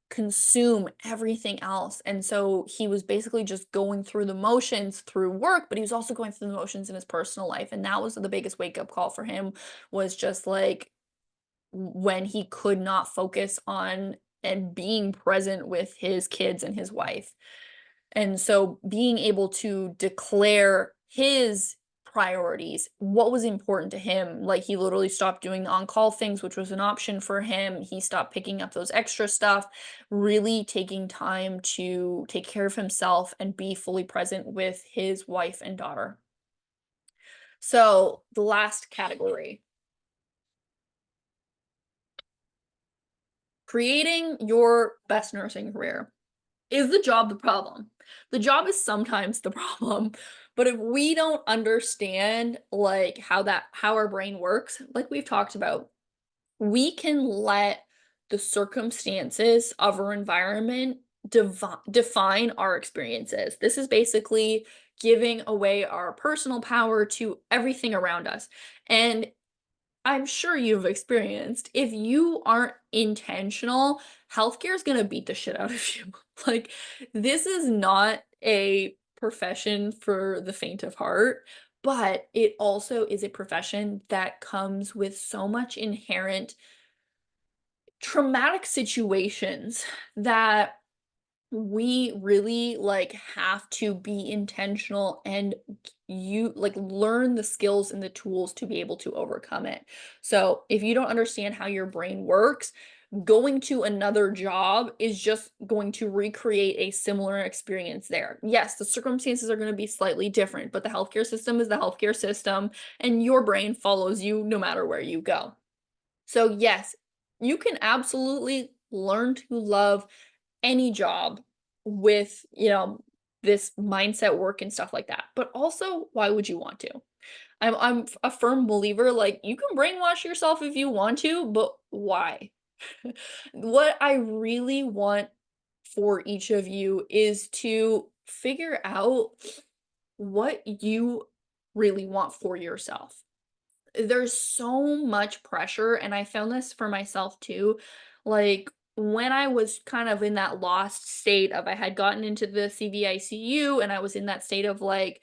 consume everything else. And so he was basically just going through the motions through work, but he was also going through the motions in his personal life. And that was the biggest wake up call for him was just like when he could not focus on and being present with his kids and his wife. And so being able to declare his priorities, what was important to him, like he literally stopped doing the on-call things, which was an option for him. He stopped picking up those extra stuff, really taking time to take care of himself and be fully present with his wife and daughter. So the last category, creating your best nursing career. Is the job the problem? The job is sometimes the problem, but if we don't understand, like, how our brain works, like we've talked about, we can let the circumstances of our environment define our experiences. This is basically giving away our personal power to everything around us, and I'm sure you've experienced, if you aren't intentional, healthcare is gonna beat the shit out of you. Like, this is not a profession for the faint of heart, but it also is a profession that comes with so much inherent traumatic situations that we really like have to be intentional and you like learn the skills and the tools to be able to overcome it. So, if you don't understand how your brain works, going to another job is just going to recreate a similar experience there. Yes, the circumstances are going to be slightly different, but the healthcare system is the healthcare system and your brain follows you no matter where you go. So, yes, you can absolutely learn to love any job with, this mindset work and stuff like that. But also, why would you want to? I'm a firm believer, like, you can brainwash yourself if you want to, but why? What I really want for each of you is to figure out what you really want for yourself. There's so much pressure, and I found this for myself too. Like, when I was kind of in that lost state of I had gotten into the CVICU and I was in that state of like,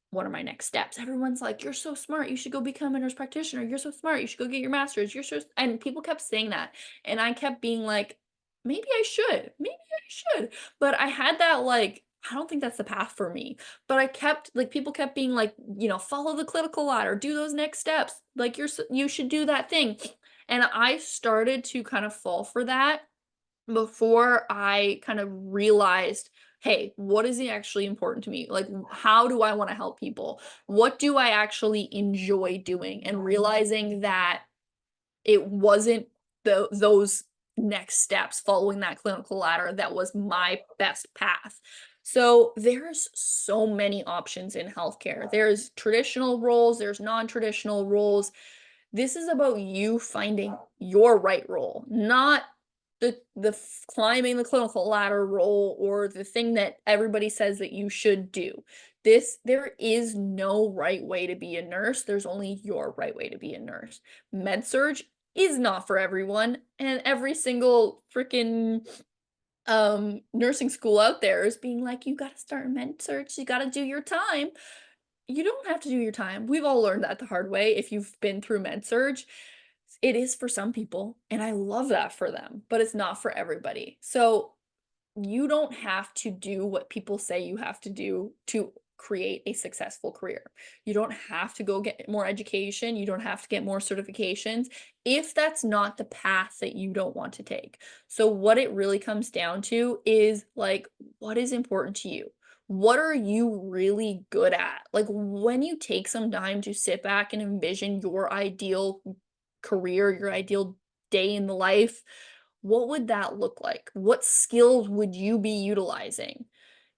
what are my next steps? Everyone's like, "You're so smart. You should go become a nurse practitioner. You're so smart. You should go get your master's. You're so," and people kept saying that. And I kept being like, maybe I should. Maybe I should. But I had that like, I don't think that's the path for me. But I kept like people kept being like, follow the clinical ladder, do those next steps. Like you should do that thing. And I started to kind of fall for that before I kind of realized, hey, what is actually important to me? Like, how do I want to help people? What do I actually enjoy doing? And realizing that it wasn't those next steps following that clinical ladder that was my best path. So there's so many options in healthcare. There's traditional roles, there's non-traditional roles. This is about you finding your right role, not climbing the clinical ladder role or the thing that everybody says that you should do. There is no right way to be a nurse. There's only your right way to be a nurse. Med surg is not for everyone, and every single freaking nursing school out there is being like, you got to start med surg, you got to do your time. You don't have to do your time. We've all learned that the hard way if you've been through med surg. It is for some people, and I love that for them, but it's not for everybody. So you don't have to do what people say you have to do to create a successful career. You don't have to go get more education. You don't have to get more certifications if that's not the path that you don't want to take. So, what it really comes down to is like, what is important to you? What are you really good at? Like, when you take some time to sit back and envision your ideal career, your ideal day in the life, what would that look like? What skills would you be utilizing?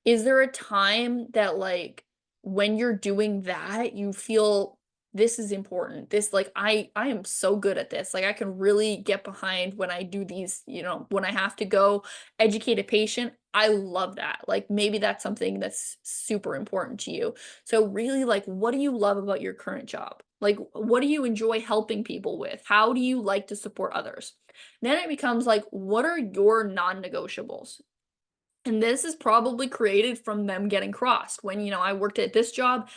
Is there a time that, like, when you're doing that, you feel this is important? This, like, I am so good at this. Like, I can really get behind when I do these, when I have to go educate a patient. I love that. Like, maybe that's something that's super important to you. So really, like, what do you love about your current job? Like, what do you enjoy helping people with? How do you like to support others? Then it becomes like, what are your non-negotiables? And this is probably created from them getting crossed. When, I worked at this job,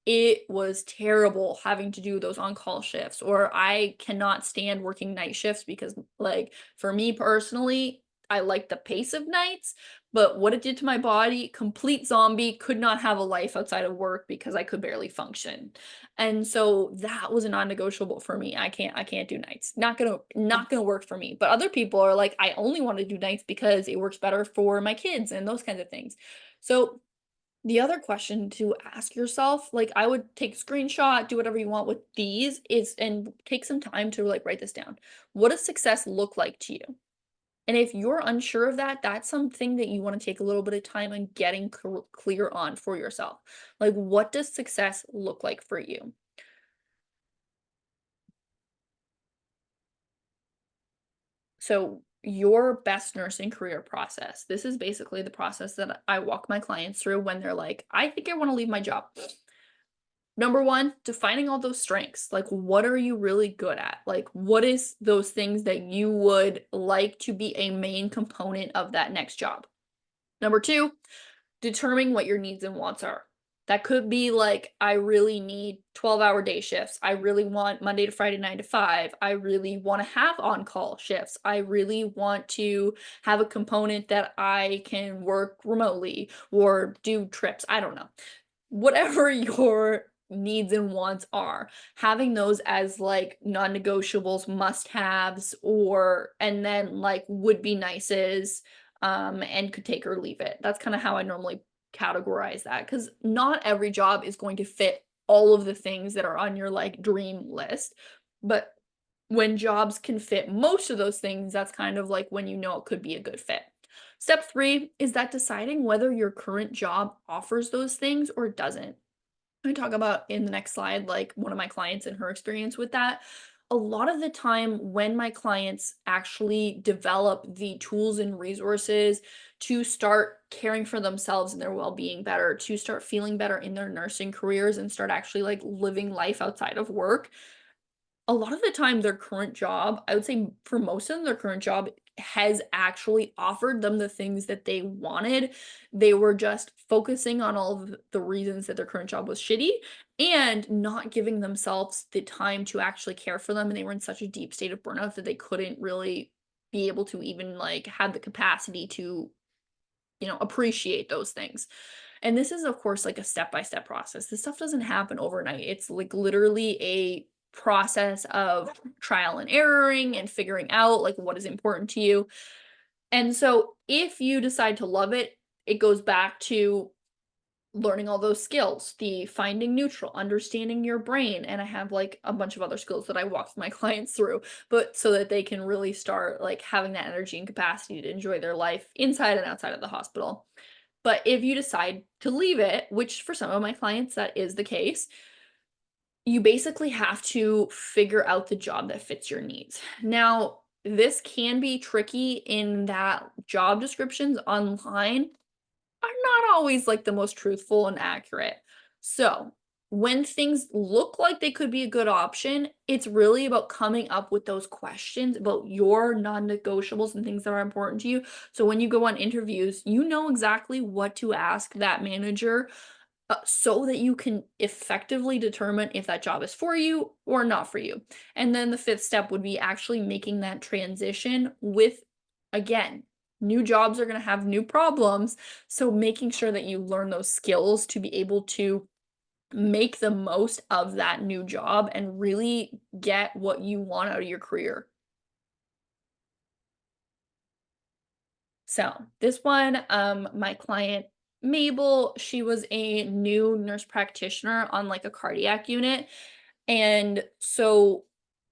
it was terrible having to do those on-call shifts, or I cannot stand working night shifts because, like, for me personally, I like the pace of nights, but what it did to my body, complete zombie, could not have a life outside of work because I could barely function. And so that was a non-negotiable for me. I can't do nights. Not gonna work for me. But other people are like, I only want to do nights because it works better for my kids and those kinds of things. So the other question to ask yourself, like, I would take a screenshot, do whatever you want with these, is and take some time to, like, write this down. What does success look like to you? And if you're unsure of that, that's something that you want to take a little bit of time on getting clear on for yourself. Like, what does success look like for you? So, your best nursing career process. This is basically the process that I walk my clients through when they're like, I think I want to leave my job. Number one, defining all those strengths. Like, what are you really good at? Like, what is those things that you would like to be a main component of that next job? Number two, determining what your needs and wants are. That could be like, I really need 12-hour day shifts. I really want Monday to Friday, 9 to 5. I really want to have on call shifts. I really want to have a component that I can work remotely or do trips. I don't know. Whatever your needs and wants are, having those as like non-negotiables, must-haves, or and then like would be nices, and could take or leave it. That's kind of how I normally categorize that, because not every job is going to fit all of the things that are on your like dream list. But when jobs can fit most of those things, that's kind of like when it could be a good fit. Step three is that deciding whether your current job offers those things or doesn't. I talk about in the next slide, like one of my clients and her experience with that. A lot of the time, when my clients actually develop the tools and resources to start caring for themselves and their well being better, to start feeling better in their nursing careers and start actually like living life outside of work, a lot of the time their current job, I would say for most of them, their current job has actually offered them the things that they wanted. They were just focusing on all of the reasons that their current job was shitty and not giving themselves the time to actually care for them. And they were in such a deep state of burnout that they couldn't really be able to even like have the capacity to, appreciate those things. And this is, of course, like a step-by-step process. This stuff doesn't happen overnight. It's like literally a process of trial and erroring and figuring out like what is important to you. And so if you decide to love it, it goes back to learning all those skills, the finding neutral, understanding your brain. And I have like a bunch of other skills that I walk my clients through, but so that they can really start like having that energy and capacity to enjoy their life inside and outside of the hospital. But if you decide to leave it, which for some of my clients that is the case, you basically have to figure out the job that fits your needs. Now, this can be tricky in that job descriptions online are not always like the most truthful and accurate. So, when things look like they could be a good option, it's really about coming up with those questions about your non negotiables and things that are important to you. So, when you go on interviews, you know exactly what to ask that manager, so that you can effectively determine if that job is for you or not for you. And then the fifth step would be actually making that transition with, again, new jobs are going to have new problems. So making sure that you learn those skills to be able to make the most of that new job and really get what you want out of your career. So this one, my client Mabel, she was a new nurse practitioner on like a cardiac unit. And so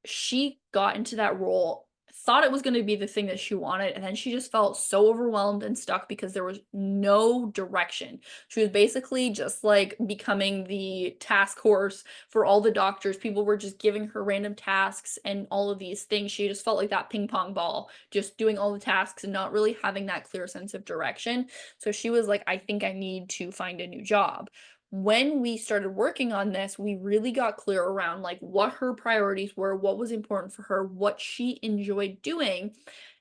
she got into that role, thought it was going to be the thing that she wanted, and then she just felt so overwhelmed and stuck because there was no direction. She was basically just like becoming the task horse for all the doctors. People were just giving her random tasks and all of these things. She just felt like that ping pong ball, just doing all the tasks and not really having that clear sense of direction. So she was like, I think I need to find a new job. When we started working on this, we really got clear around like what her priorities were, what was important for her, what she enjoyed doing.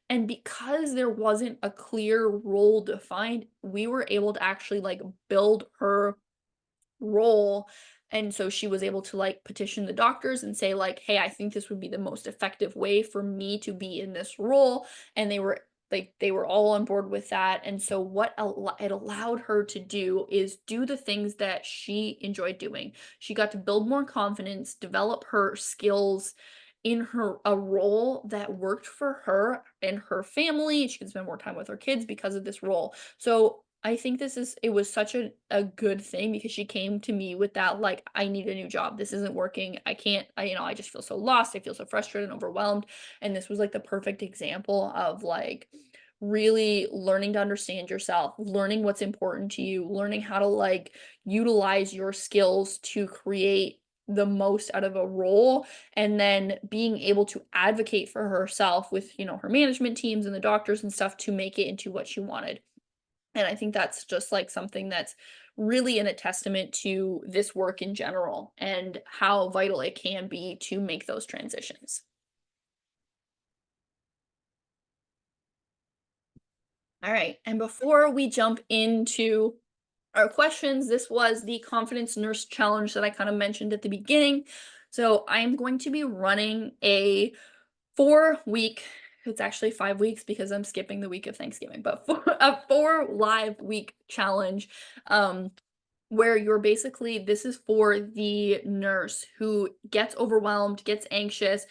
And because there wasn't a clear role defined, we were able to actually like build her role. And so she was able to like petition the doctors and say like, hey, I think this would be the most effective way for me to be in this role. And they were all on board with that. And so what it allowed her to do is do the things that she enjoyed doing. She got to build more confidence, develop her skills in her a role that worked for her and her family. She could spend more time with her kids because of this role. So I think it was such a good thing because she came to me with that, like, I need a new job. This isn't working. I can't, I just feel so lost. I feel so frustrated and overwhelmed. And this was like the perfect example of like really learning to understand yourself, learning what's important to you, learning how to like utilize your skills to create the most out of a role, and then being able to advocate for herself with, her management teams and the doctors and stuff to make it into what she wanted. And I think that's just like something that's really in a testament to this work in general and how vital it can be to make those transitions. All right. And before we jump into our questions, this was the Confidence Nurse Challenge that I kind of mentioned at the beginning. So I'm going to be running a 4 week, it's actually 5 weeks because I'm skipping the week of Thanksgiving, but a 4 live week challenge. Where you're basically, this is for the nurse who gets overwhelmed, gets anxious,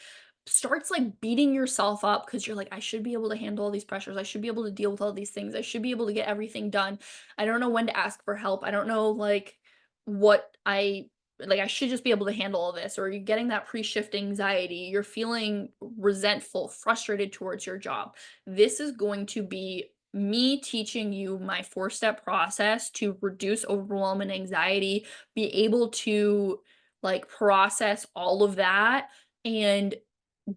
starts like beating yourself up because you're like, I should be able to handle all these pressures. I should be able to deal with all these things. I should be able to get everything done. I don't know when to ask for help. I don't know like what I should just be able to handle all this. Or you're getting that pre-shift anxiety. You're feeling resentful, frustrated towards your job. This is going to be me teaching you my 4-step process to reduce overwhelm and anxiety, be able to like process all of that and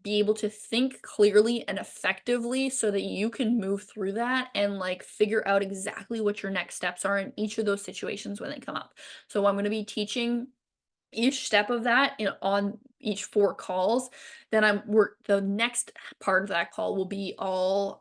be able to think clearly and effectively so that you can move through that and like figure out exactly what your next steps are in each of those situations when they come up. So I'm going to be teaching each step of that on each 4 calls. Then the next part of that call will be all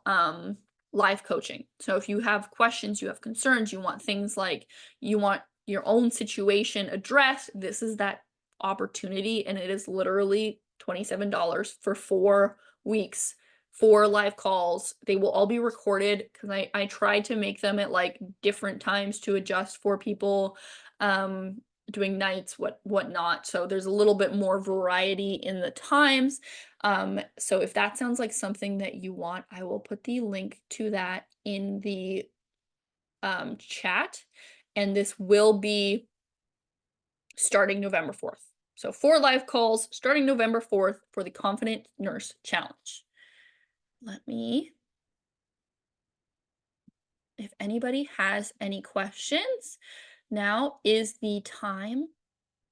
live coaching. So if you have questions, you have concerns, you want things like you want your own situation addressed, this is that opportunity. And it is literally $27 for 4 weeks, 4 live calls. They will all be recorded because I tried to make them at like different times to adjust for people doing nights, whatnot. So there's a little bit more variety in the times. So if that sounds like something that you want, I will put the link to that in the chat. And this will be starting November 4th. So 4 live calls starting November 4th for the Confident Nurse Challenge. If anybody has any questions, now is the time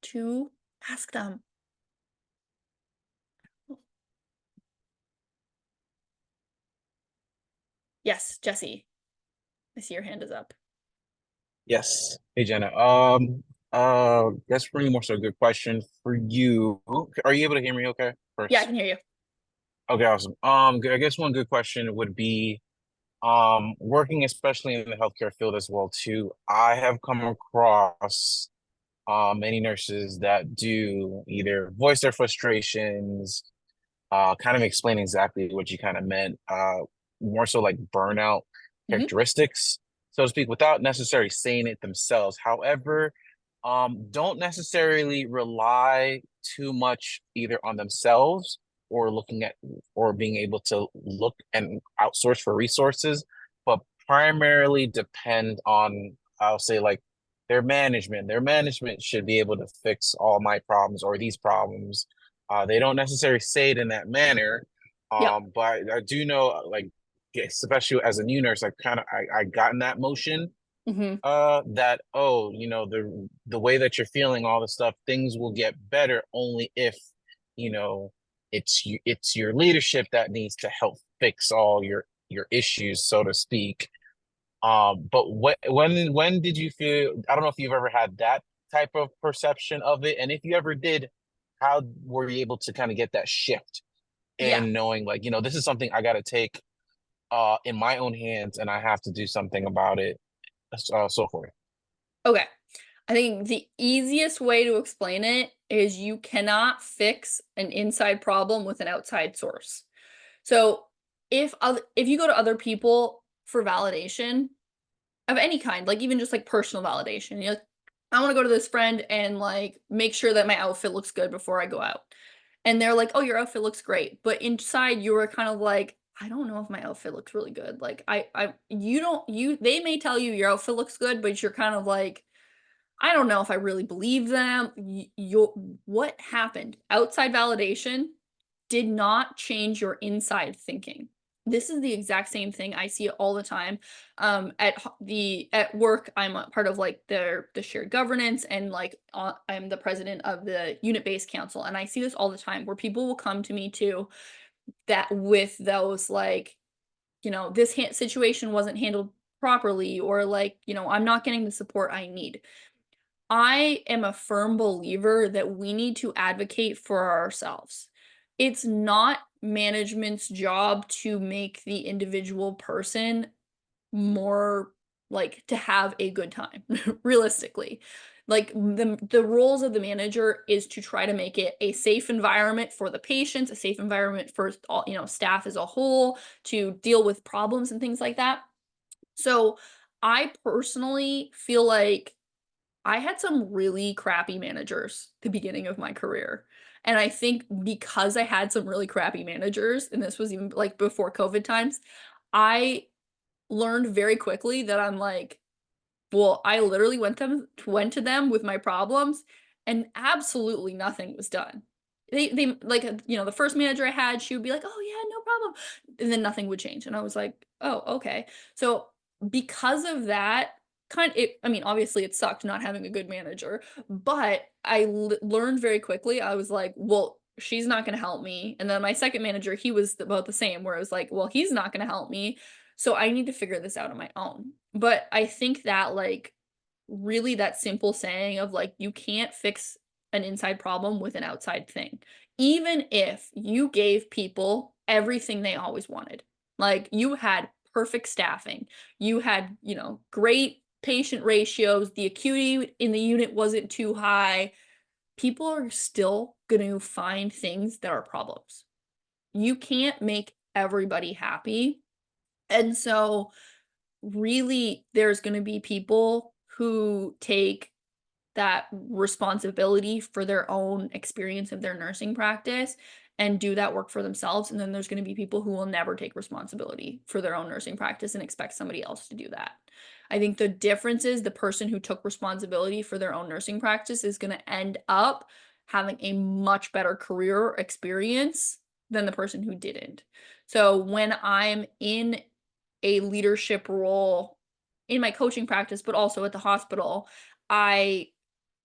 to ask them. Yes, Jesse. I see your hand is up. Yes. Hey, Jenna. That's really more so a good question for you. Are you able to hear me okay Yeah, I first? can hear you. Okay, awesome. I guess one good question would be, working especially in the healthcare field as well too. I have come across many nurses that do either voice their frustrations, kind of explain exactly what you kind of meant, more so like burnout Mhm. characteristics, so to speak, without necessarily saying it themselves. However, don't necessarily rely too much either on themselves or looking at or being able to look and outsource for resources, but primarily depend on, I'll say, like their management. Their management should be able to fix all my problems or these problems, They don't necessarily say it in that manner, Yep. but I do know, like, especially as a new nurse, I got in that motion, Hmm. that, oh, the way that you're feeling, all the stuff, things will get better only if, you know it's your leadership that needs to help fix all your issues, so to speak. But when did you feel, I don't know if you've ever had that type of perception of it, and if you ever did, how were you able to kind of get that shift Yeah. in knowing, like, this is something I got to take in my own hands, and I have to do something about it, so forth. Okay. I think the easiest way to explain it is you cannot fix an inside problem with an outside source. So if you go to other people for validation of any kind, like even just like personal validation, you're like, I want to go to this friend and like make sure that my outfit looks good before I go out. And they're like, "Oh, your outfit looks great." But inside you were kind of like, "I don't know if my outfit looks really good." Like you don't you they may tell you your outfit looks good, but you're kind of like, I don't know if I really believe them. What happened? Outside validation did not change your inside thinking. This is the exact same thing. I see it all the time. At work, I'm a part of like the shared governance, and like I'm the president of the unit-based council, and I see this all the time where people will come to me too that with those like, this situation wasn't handled properly, or like, I'm not getting the support I need. I am a firm believer that we need to advocate for ourselves. It's not management's job to make the individual person more like to have a good time, realistically. Like the roles of the manager is to try to make it a safe environment for the patients, a safe environment for all, staff as a whole to deal with problems and things like that. So I personally feel like I had some really crappy managers the beginning of my career. And I think because I had some really crappy managers, and this was even like before COVID times, I learned very quickly that I'm like, well, I literally went to them with my problems, and absolutely nothing was done. They like, the first manager I had, she would be like, "Oh yeah, no problem," and then nothing would change, and I was like, "Oh, okay." So because of that, I mean, obviously it sucked not having a good manager, but I learned very quickly. I was like, "Well, she's not going to help me," and then my second manager, he was about the same, where I was like, "Well, he's not going to help me." So I need to figure this out on my own. But I think that like really that simple saying of like you can't fix an inside problem with an outside thing. Even if you gave people everything they always wanted. Like you had perfect staffing. You had, great patient ratios, the acuity in the unit wasn't too high. People are still going to find things that are problems. You can't make everybody happy. And so really there's going to be people who take that responsibility for their own experience of their nursing practice and do that work for themselves. And then there's going to be people who will never take responsibility for their own nursing practice and expect somebody else to do that. I think the difference is the person who took responsibility for their own nursing practice is going to end up having a much better career experience than the person who didn't. So when I'm in a leadership role in my coaching practice, but also at the hospital, I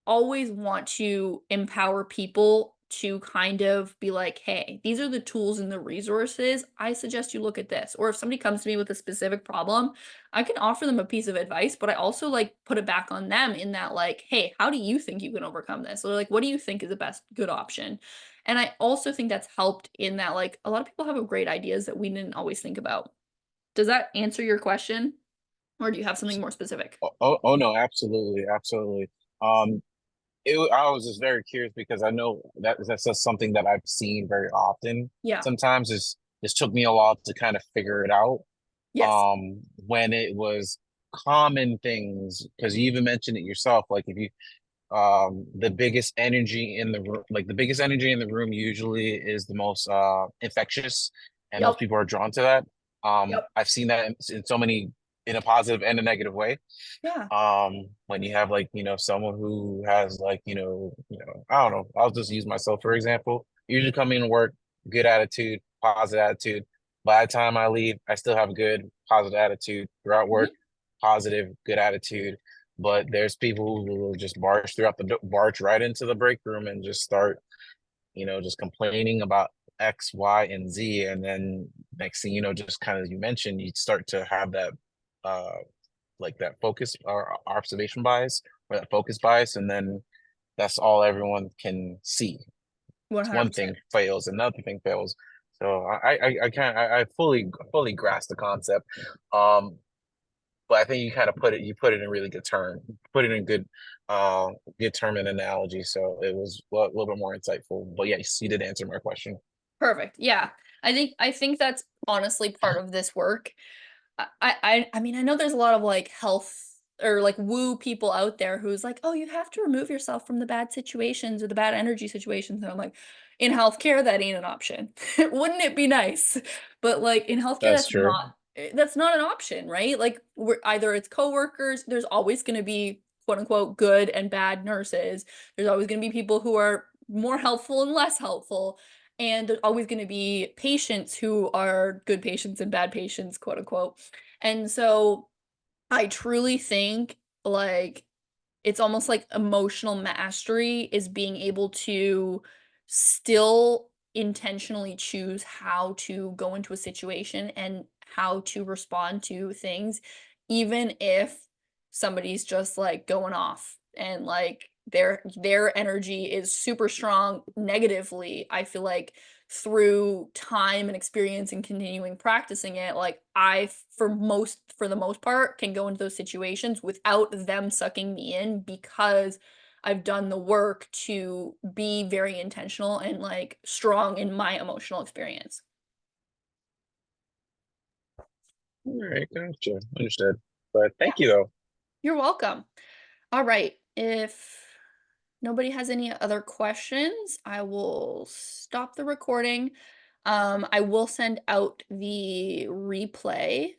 always want to empower people to kind of be like, hey, these are the tools and the resources. I suggest you look at this. Or if somebody comes to me with a specific problem, I can offer them a piece of advice, but I also like put it back on them in that, like, hey, how do you think you can overcome this? Or like, what do you think is the best good option? And I also think that's helped in that, like, a lot of people have great ideas that we didn't always think about. Does that answer your question? Or do you have something more specific? Oh, no, absolutely, absolutely. Um, I was just very curious because I know that's just something that I've seen very often. Yeah. Sometimes this took me a while to kind of figure it out. Yes. When it was common things, because you even mentioned it yourself, like if you the biggest energy in the room, like the biggest energy in the room usually is the most infectious, and most Yep. people are drawn to that. Yep. I've seen that in so many, in a positive and a negative way. Yeah. When you have, like, someone who has, like, I don't know, I'll just use myself for example. Usually coming to work, good attitude, positive attitude. By the time I leave, I still have a good positive attitude throughout work, Mhm. positive, good attitude. But there's people who will just barge right into the break room and just start, just complaining about X, Y, and Z. And then next thing you know, just kind of you mentioned, you start to have that uh like that focus or observation bias or that focus bias, and then that's all everyone can see. It's one thing 100%. fails, another thing fails. So I can't I fully grasp the concept. Um, but I think you put it in really good term, put it in uh good term and analogy. So it was a little bit more insightful. But yes, you did answer my question. Perfect. Yeah. I think that's honestly part of this work. I mean, I know there's a lot of, like, health or, like, woo people out there who's like, "Oh, you have to remove yourself from the bad situations or the bad energy situations," and I'm like, "In healthcare, that ain't an option." Wouldn't it be nice? But, like, in healthcare, That's true. that's not an option, right? Like, we're either it's coworkers, there's always gonna be, quote, unquote, "good and bad nurses." There's always gonna be people who are more helpful and less helpful, and there's always gonna be patients who are good patients and bad patients, quote, unquote. And so I truly think, like, it's almost like emotional mastery is being able to still intentionally choose how to go into a situation and how to respond to things, even if somebody's just like going off and like their energy is super strong negatively. I feel like through time and experience and continuing practicing it, like for the most part can go into those situations without them sucking me in because I've done the work to be very intentional and like strong in my emotional experience. All right, gotcha. Understood. But Yeah. thank you though. You're welcome. All right. If nobody has any other questions, I will stop the recording. I will send out the replay